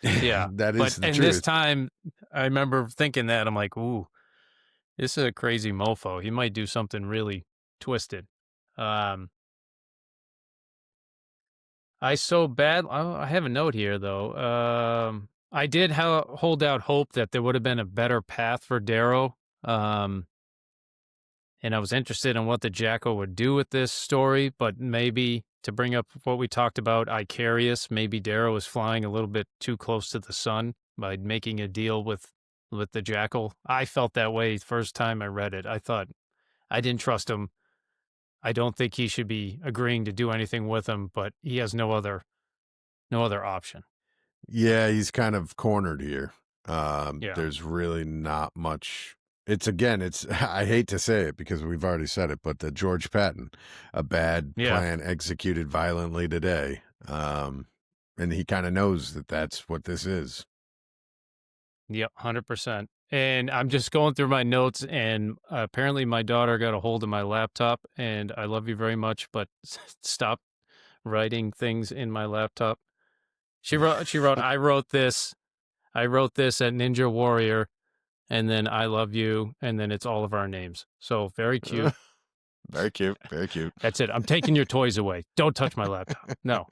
Yeah. That is the and truth. this time, I remember thinking that. I'm like, ooh, this is a crazy mofo. He might do something really twisted. I have a note here, though. I did hold out hope that there would have been a better path for Darrow. And I was interested in what the Jackal would do with this story, but maybe to bring up what we talked about, Icarius, maybe Darrow is flying a little bit too close to the sun by making a deal with the Jackal. I felt that way the first time I read it. I thought I didn't trust him. I don't think he should be agreeing to do anything with him, but he has no other option. Yeah, he's kind of cornered here. Yeah. There's really not much. It's I hate to say it because we've already said it, but the George Patton, a bad plan executed violently today. And he kind of knows that that's what this is. Yep, 100%. And I'm just going through my notes, and apparently my daughter got a hold of my laptop, and I love you very much, but stop writing things in my laptop. She wrote, I wrote this at Ninja Warrior, and then I love you, and then it's all of our names. So very cute. Very cute. Very cute. That's it. I'm taking your toys away. Don't touch my laptop. No.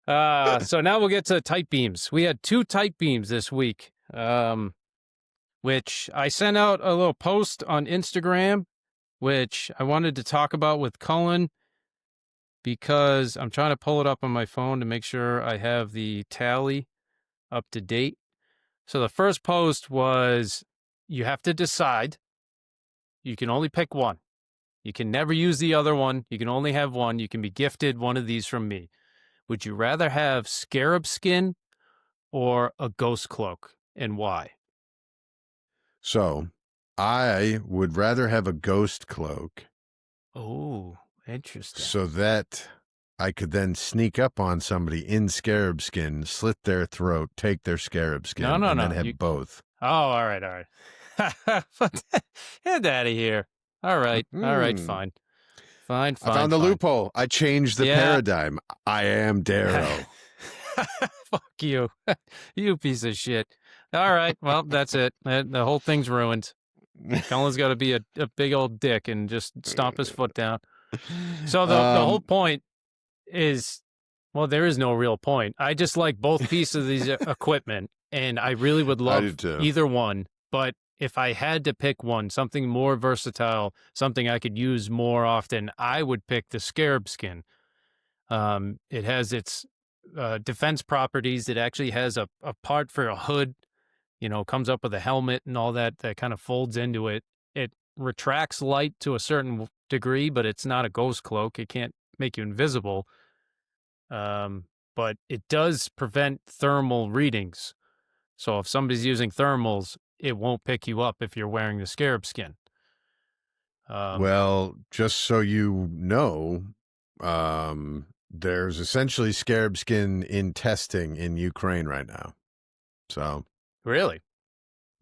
So now we'll get to tight beams. We had 2 tight beams this week, which I sent out a little post on Instagram, which I wanted to talk about with Cullen, because I'm trying to pull it up on my phone to make sure I have the tally up to date. So the first post was, you have to decide. You can only pick one. You can never use the other one. You can only have one. You can be gifted one of these from me. Would you rather have scarab skin or a ghost cloak, and why? So I would rather have a ghost cloak. Oh, interesting. So that I could then sneak up on somebody in scarab skin, slit their throat, take their scarab skin, and then have both. Oh, all right. Get out of here. All right, fine. I found the loophole. I changed the paradigm. I am Darrow. Fuck you. You piece of shit. All right, well, that's it. The whole thing's ruined. Cullen's got to be a big old dick and just stomp his foot down. So the whole point is, well, there is no real point. I just like both pieces of these equipment, and I really would love either one. But if I had to pick one, something more versatile, something I could use more often, I would pick the scarab skin. It has its defense properties. It actually has a part for a hood, comes up with a helmet and all that kind of folds into it. It retracts light to a certain degree, but it's not a ghost cloak. It can't make you invisible. But it does prevent thermal readings. So if somebody's using thermals, it won't pick you up if you're wearing the scarab skin. Well, just so you know, there's essentially scarab skin in testing in Ukraine right now. So, Really?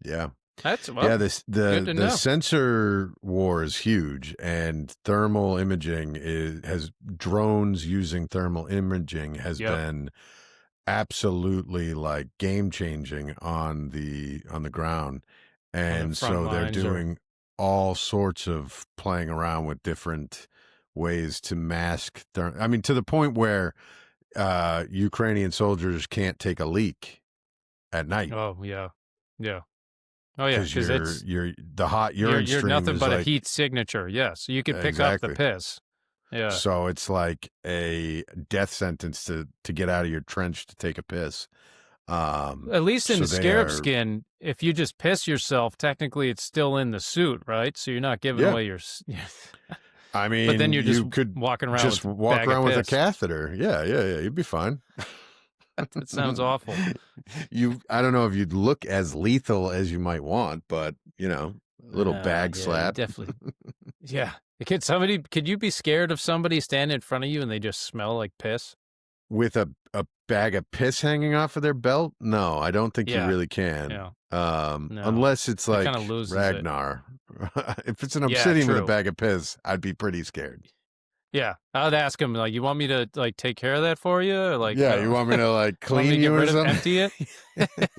yeah. That's well, Yeah, this good the to the know. sensor war is huge, and thermal imaging has drones using thermal imaging has Yep. been absolutely like game changing on the ground, On the and front so they're lines, or doing all sorts of playing around with different ways to mask. I mean, to the point where Ukrainian soldiers can't take a leak at night oh yeah, yeah, oh yeah, because because it's you're the hot you're urine you're stream nothing is but a like heat signature. Yes, so you could pick up the exactly. piss. Yeah. So it's like a death sentence to get out of your trench to take a piss. At least in So the they scarab are, skin, if you just piss yourself, technically it's still in the suit, right? So you're not giving yeah. away your. I But then mean, you're just you could walking around just with a walk bag of around with a piss. catheter. Yeah, yeah, yeah. You'd be fine. That sounds awful. I don't know if you'd look as lethal as you might want, but a little bag Yeah, you slap definitely. Yeah. Could you be scared of somebody standing in front of you and they just smell like piss? with a bag of piss hanging off of their belt. No, I don't think you Yeah. really can. Yeah. No. Unless it's That kind of like loses it. Ragnar. If it's an Yeah, obsidian with a true. bag of piss, I'd be pretty scared. Yeah. I'd ask him, like, you want me to, like, take care of that for you? Or, like, Yeah, you want me to like you want me to clean get you or rid of, something? empty it?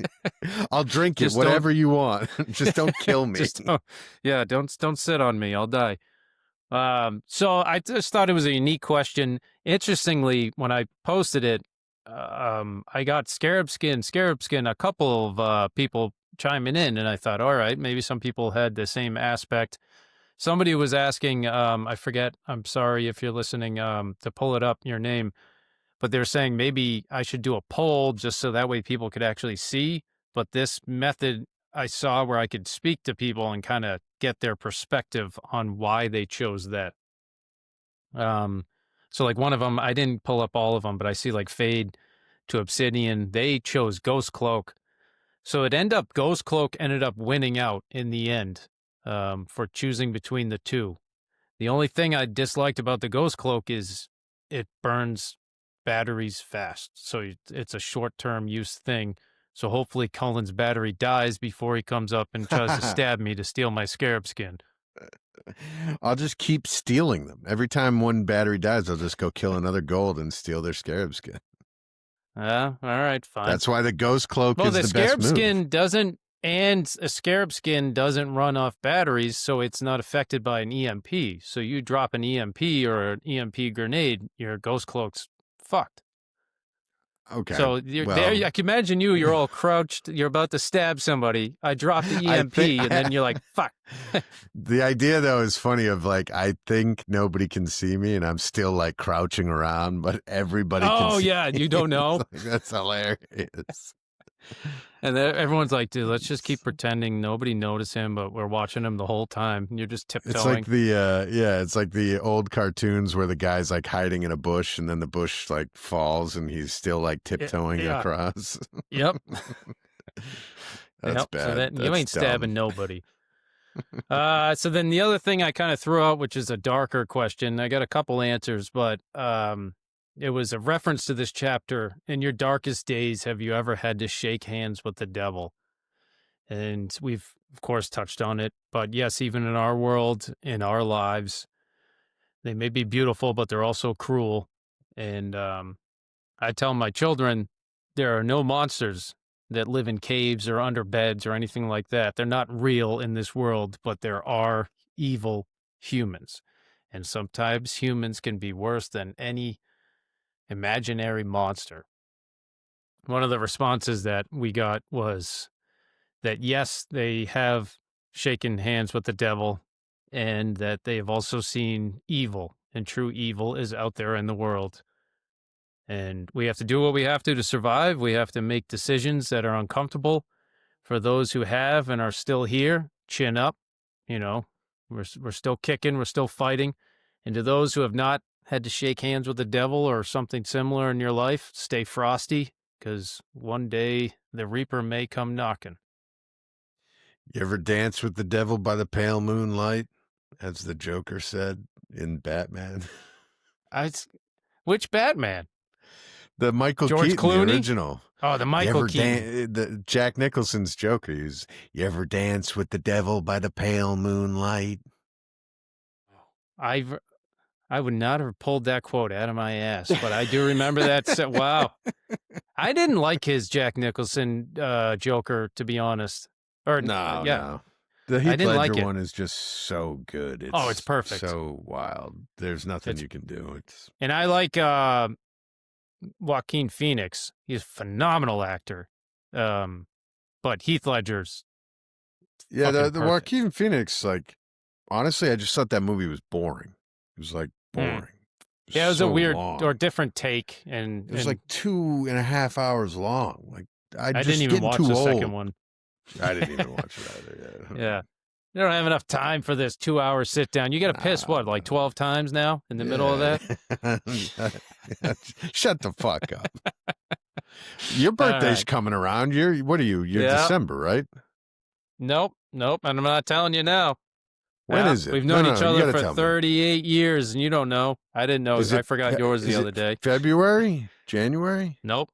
I'll drink it, Just don't, whatever you want. Just don't kill me. just don't, yeah, don't sit on me. I'll die. So I just thought it was a unique question. Interestingly, when I posted it, I got scarab skin, a couple of people chiming in, and I thought, all right, maybe some people had the same aspect. Somebody was asking, I forget, I'm sorry if you're listening, to pull it up, your name, but they're saying maybe I should do a poll just so that way people could actually see. But this method I saw where I could speak to people and kind of get their perspective on why they chose that. Um, so like one of them, I didn't pull up all of them, but I see like Fade to Obsidian. They chose Ghost Cloak. So Ghost Cloak ended up winning out in the end, for choosing between the two. The only thing I disliked about the Ghost Cloak is it burns batteries fast. So it's a short-term use thing. So hopefully Cullen's battery dies before he comes up and tries to stab me to steal my scarab skin. I'll just keep stealing them. Every time one battery dies, I'll just go kill another gold and steal their scarab skin. All right, fine. That's why the ghost cloak Well, is the the best scarab move. skin doesn't, and a scarab skin doesn't run off batteries, so it's not affected by an EMP. So you drop an EMP or an EMP grenade, your ghost cloak's fucked. Okay. So you're there. Well, I can imagine you're all crouched. You're about to stab somebody. I drop the I EMP, think and then you're like, fuck. the idea though is funny of like I think nobody can see me and I'm still like crouching around, but everybody can Oh, see yeah, me. you don't know. Like, that's hilarious. And then everyone's like, dude, let's just keep pretending nobody noticed him, but we're watching him the whole time. And you're just tiptoeing. It's like it's like the old cartoons where the guy's like hiding in a bush and then the bush like falls and he's still like tiptoeing Yeah. across. Yep. That's Yep. bad. So then you That's ain't stabbing dumb. nobody. So then the other thing I kind of threw out, which is a darker question, I got a couple answers, but it was a reference to this chapter. In your darkest days, have you ever had to shake hands with the devil? And we've, of course, touched on it. But yes, even in our world, in our lives, they may be beautiful, but they're also cruel. And I tell my children there are no monsters that live in caves or under beds or anything like that. They're not real in this world, but there are evil humans. And sometimes humans can be worse than any imaginary monster. One of the responses that we got was that yes, they have shaken hands with the devil and that they have also seen evil, and true evil is out there in the world. And we have to do what we have to survive. We have to make decisions that are uncomfortable. For those who have and are still here, chin up. You know, we're still kicking, we're still fighting. And to those who have not had to shake hands with the devil or something similar in your life, stay frosty, because one day the Reaper may come knocking. You ever dance with the devil by the pale moonlight? as the Joker said in Batman. Which Batman? The Michael George Keaton, the Clooney? original. Oh, the Michael Keaton. The Jack Nicholson's Joker. You ever dance with the devil by the pale moonlight? I would not have pulled that quote out of my ass, but I do remember that. Wow. I didn't like his Jack Nicholson Joker, to be honest. No. The I Heath didn't Ledger like it. one is just so good. It's perfect. So wild. There's nothing you can do. And I like Joaquin Phoenix. He's a phenomenal actor. But Heath Ledger's the perfect. Joaquin Phoenix, like, honestly, I just thought that movie was boring. It was like boring. Yeah, it was so a weird long. or different take, and It was like 2.5 hours long. Like I didn't even watch the second one. I didn't even watch it either. Yeah. You don't have enough time for this 2-hour sit down. You got to piss, what, like 12 times now in the middle of that? Shut the fuck up. Your birthday's coming around. What are you? You're December, right? Nope. And I'm not telling you now. When is it? We've known each other for 38 years, and you don't know. I didn't know. I forgot yours the other day. February? January? Nope.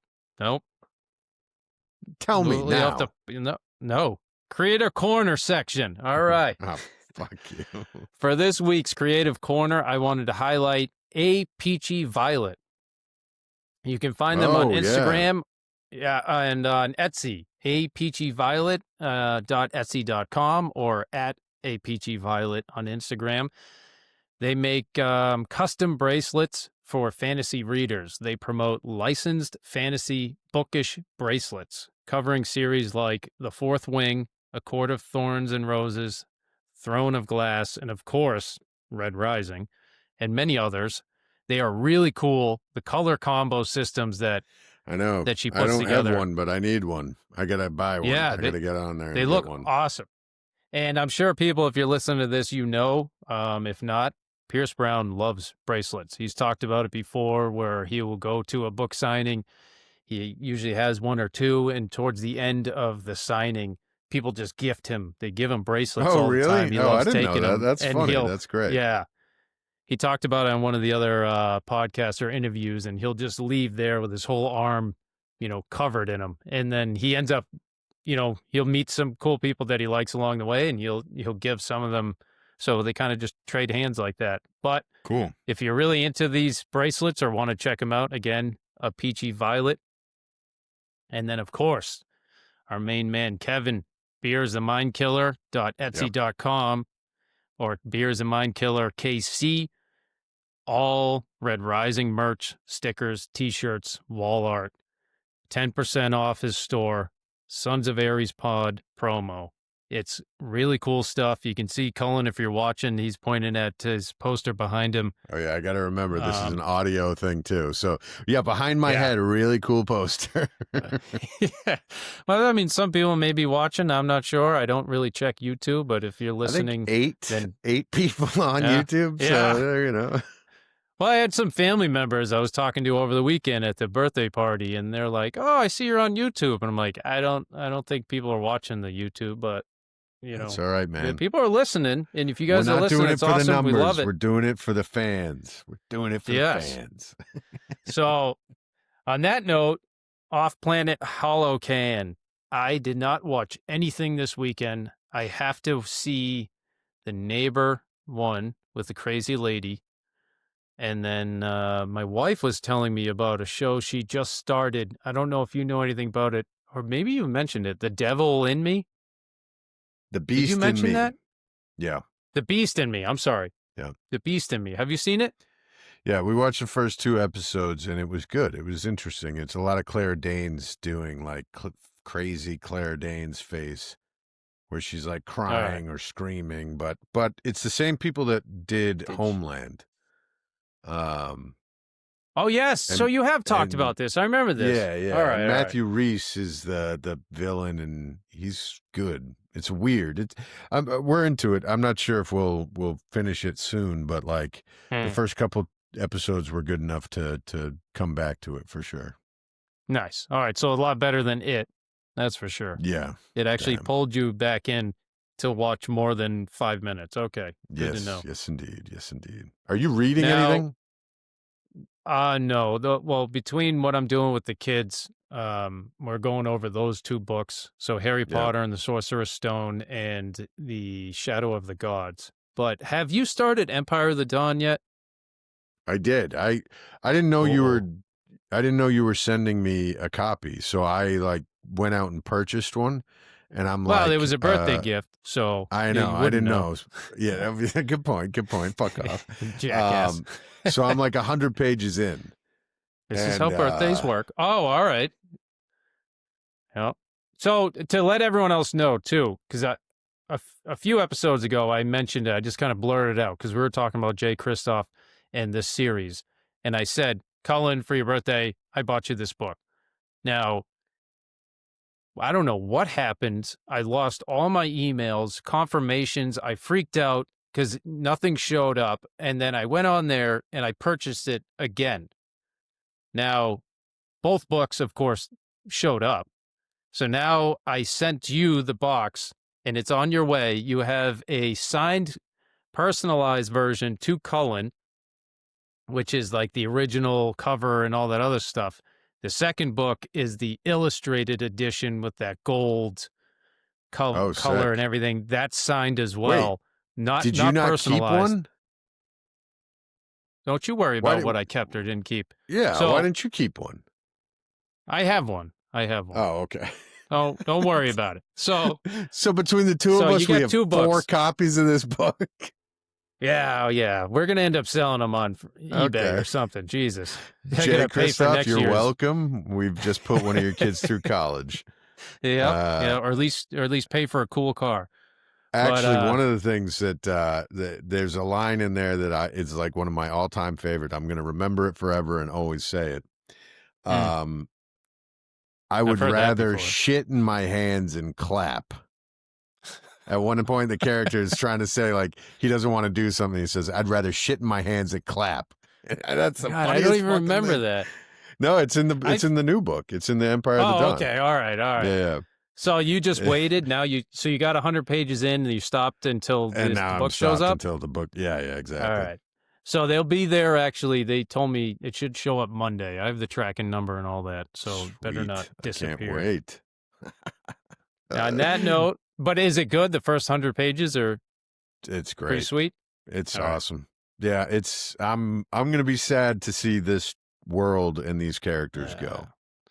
Tell me now. No. Creator Corner section. All right. Oh, fuck you. For this week's Creative Corner, I wanted to highlight A Peachy Violet. You can find them on Instagram and on Etsy. apeachyviolet.etsy.com or at apeachyviolet on Instagram. They make custom bracelets for fantasy readers. They promote licensed fantasy bookish bracelets covering series like The Fourth Wing, A Court of Thorns and Roses, Throne of Glass, and of course, Red Rising, and many others. They are really cool. The color combo systems that I know that she puts together. I don't have one, but I need one. I gotta buy one. Yeah, I gotta get on there. They look awesome. And I'm sure people, if you're listening to this, you know. If not, Pierce Brown loves bracelets. He's talked about it before, where he will go to a book signing. He usually has one or two, and towards the end of the signing, people just gift him. They give him bracelets all the time. He loves I didn't taking know that. them. That's funny. That's great. Yeah. He talked about it on one of the other podcasts or interviews, and he'll just leave there with his whole arm, covered in them. And then he ends up, he'll meet some cool people that he likes along the way, and he'll give some of them. So they kind of just trade hands like that. But cool. If you're really into these bracelets or want to check them out, again, A Peachy Violet. And then, of course, our main man, Kevin, beersthemindkiller.etsy.com or beersthemindkiller.kc. All Red Rising merch, stickers, T-shirts, wall art. 10% off his store. Sons of Ares Pod promo. It's really cool stuff. You can see Cullen, if you're watching, he's pointing at his poster behind him. Oh, yeah, I got to remember, this is an audio thing, too. So, yeah, behind my head, a really cool poster. Yeah. Well, I mean, some people may be watching. I'm not sure. I don't really check YouTube, but if you're listening... I think eight people on YouTube, so, Well, I had some family members I was talking to over the weekend at the birthday party, and they're like, "Oh, I see you're on YouTube," and I'm like, "I don't think people are watching the YouTube, but it's all right, man. People are listening, and if you guys are listening, it's awesome. The numbers. We love it. We're doing it for the fans. We're doing it for the fans." So, on that note, Off Planet Hollow Can. I did not watch anything this weekend. I have to see The Neighbor one with the crazy lady. And then my wife was telling me about a show she just started. I don't know if you know anything about it, or maybe you mentioned it. The Devil in Me? The Beast in Me. Did you mention that? Yeah. The Beast in Me. I'm sorry. Yeah. The Beast in Me. Have you seen it? Yeah, we watched the first 2 episodes, and it was good. It was interesting. It's a lot of Claire Danes doing, like, crazy Claire Danes face, where she's, like, crying or screaming. But it's the same people that did Homeland. Oh yes, so you have talked about this. I remember this. Yeah. All right, Matthew Rhys is the villain, and he's good. It's weird. We're into it. I'm not sure if we'll finish it soon, but like the first couple episodes were good enough to come back to it for sure. Nice. All right, so a lot better than It. That's for sure. Yeah. It actually pulled you back in. to watch more than 5 minutes. Okay, good to know. Yes, indeed. Yes, indeed. Are you reading Now, anything? No. Well, between what I'm doing with the kids, we're going over those 2 books. So Harry Yeah, Potter and the Sorcerer's Stone and The Shadow of the Gods. But have you started Empire of the Dawn yet? I did. I didn't know you were. I didn't know you were sending me a copy, so I like went out and purchased one, and I'm Well, like, it was a birthday gift, so I yeah, know. you I wouldn't didn't know. Yeah, good point. Good point. Fuck off. Jackass. So I'm like 100 pages in, This is how and birthdays work. Oh, all right. Yeah. So to let everyone else know too, because a few episodes ago I mentioned it, I just kind of blurted it out because we were talking about Jay Kristoff and this series, and I said, "Cullen, for your birthday, I bought you this book." Now, I don't know what happened. I lost all my emails, confirmations. I freaked out because nothing showed up, and then I went on there and I purchased it again. Now, both books, of course, showed up. So now I sent you the box and it's on your way. You have a signed, personalized version to Cullen, which is like the original cover and all that other stuff. The second book is the illustrated edition with that gold color sick. and everything. That's signed as Wait, well. did you not keep personalized. one? Don't you worry about what I kept or didn't keep. Yeah, So why didn't you keep one? I have one. Oh, okay. Oh, don't worry about it. So between the two of us, we have 4 copies of this book. Yeah. We're gonna end up selling them on eBay or something. Jesus, Jay Kristoff, you're welcome. We've just put one of your kids through college. Yeah, or at least pay for a cool car. Actually, one of the things that there's a line in there that it's like one of my all-time favorite. I'm going to remember it forever and always say it. I would rather shit in my hands and clap. At one point, the character is trying to say, like, he doesn't want to do something. He says, I'd rather shit in my hands and clap. That's the funniest I don't even remember thing. that. No, it's in the new book. It's in the Empire of the Dawn. Okay, all right. Yeah. So you just waited. Now you got 100 pages in, and you stopped until the book shows up. Until the book, yeah, exactly. All right. So they'll be there. Actually, they told me it should show up Monday. I have the tracking number and all that, so Sweet. better not disappear. I can't wait. Now, on that note, but is it good? The first 100 pages are it's great. Pretty sweet. It's awesome. Right. Yeah, it's I'm going to be sad to see this world and these characters go,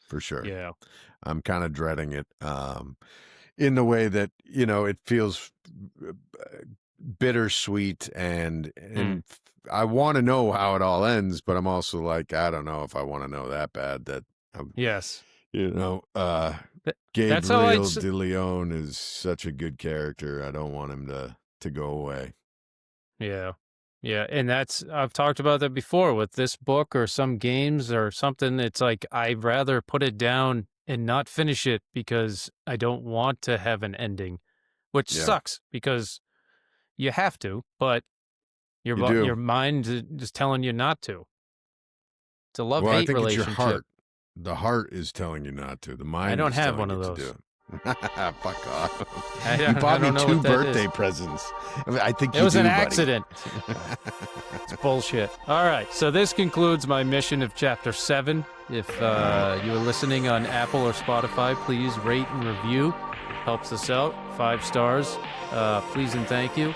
for sure. Yeah. I'm kind of dreading it in the way that, it feels bittersweet and I want to know how it all ends, but I'm also like, I don't know if I want to know that bad that yes. Gabriel de Leon is such a good character. I don't want him to go away. Yeah. Yeah, and I've talked about that before with this book or some games or something. It's like I'd rather put it down and not finish it because I don't want to have an ending, which sucks because you have to, but your mind is telling you not to. It's a love-hate relationship. It's your heart. The heart is telling you not to. The mind. I don't is have telling one of you those. to do it. Fuck off. You bought me 2 birthday presents. I think it was an accident. It's bullshit. All right. So this concludes my mission of Chapter 7. If you are listening on Apple or Spotify, please rate and review. Helps us out. 5 stars. Please and thank you.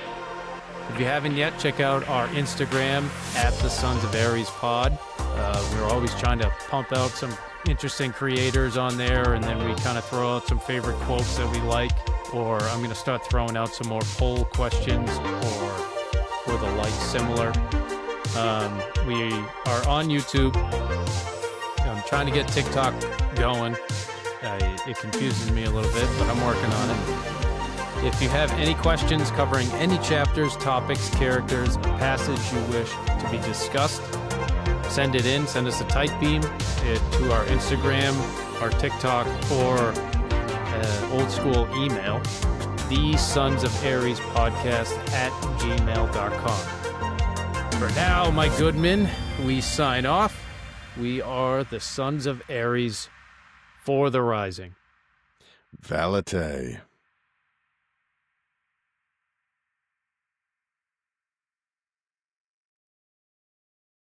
If you haven't yet, check out our Instagram at the Sons of Ares Pod. We're always trying to pump out some interesting creators on there, and then we kind of throw out some favorite quotes that we like, or I'm going to start throwing out some more poll questions or the like similar. We are on YouTube. I'm trying to get TikTok going. It confuses me a little bit, but I'm working on it. If you have any questions covering any chapters, topics, characters, a passage you wish to be discussed, send it in. Send us a type beam to our Instagram, our TikTok, or old school email, the Sons of Ares podcast at gmail.com. For now, my good men, we sign off. We are the Sons of Ares for the Rising. Valete.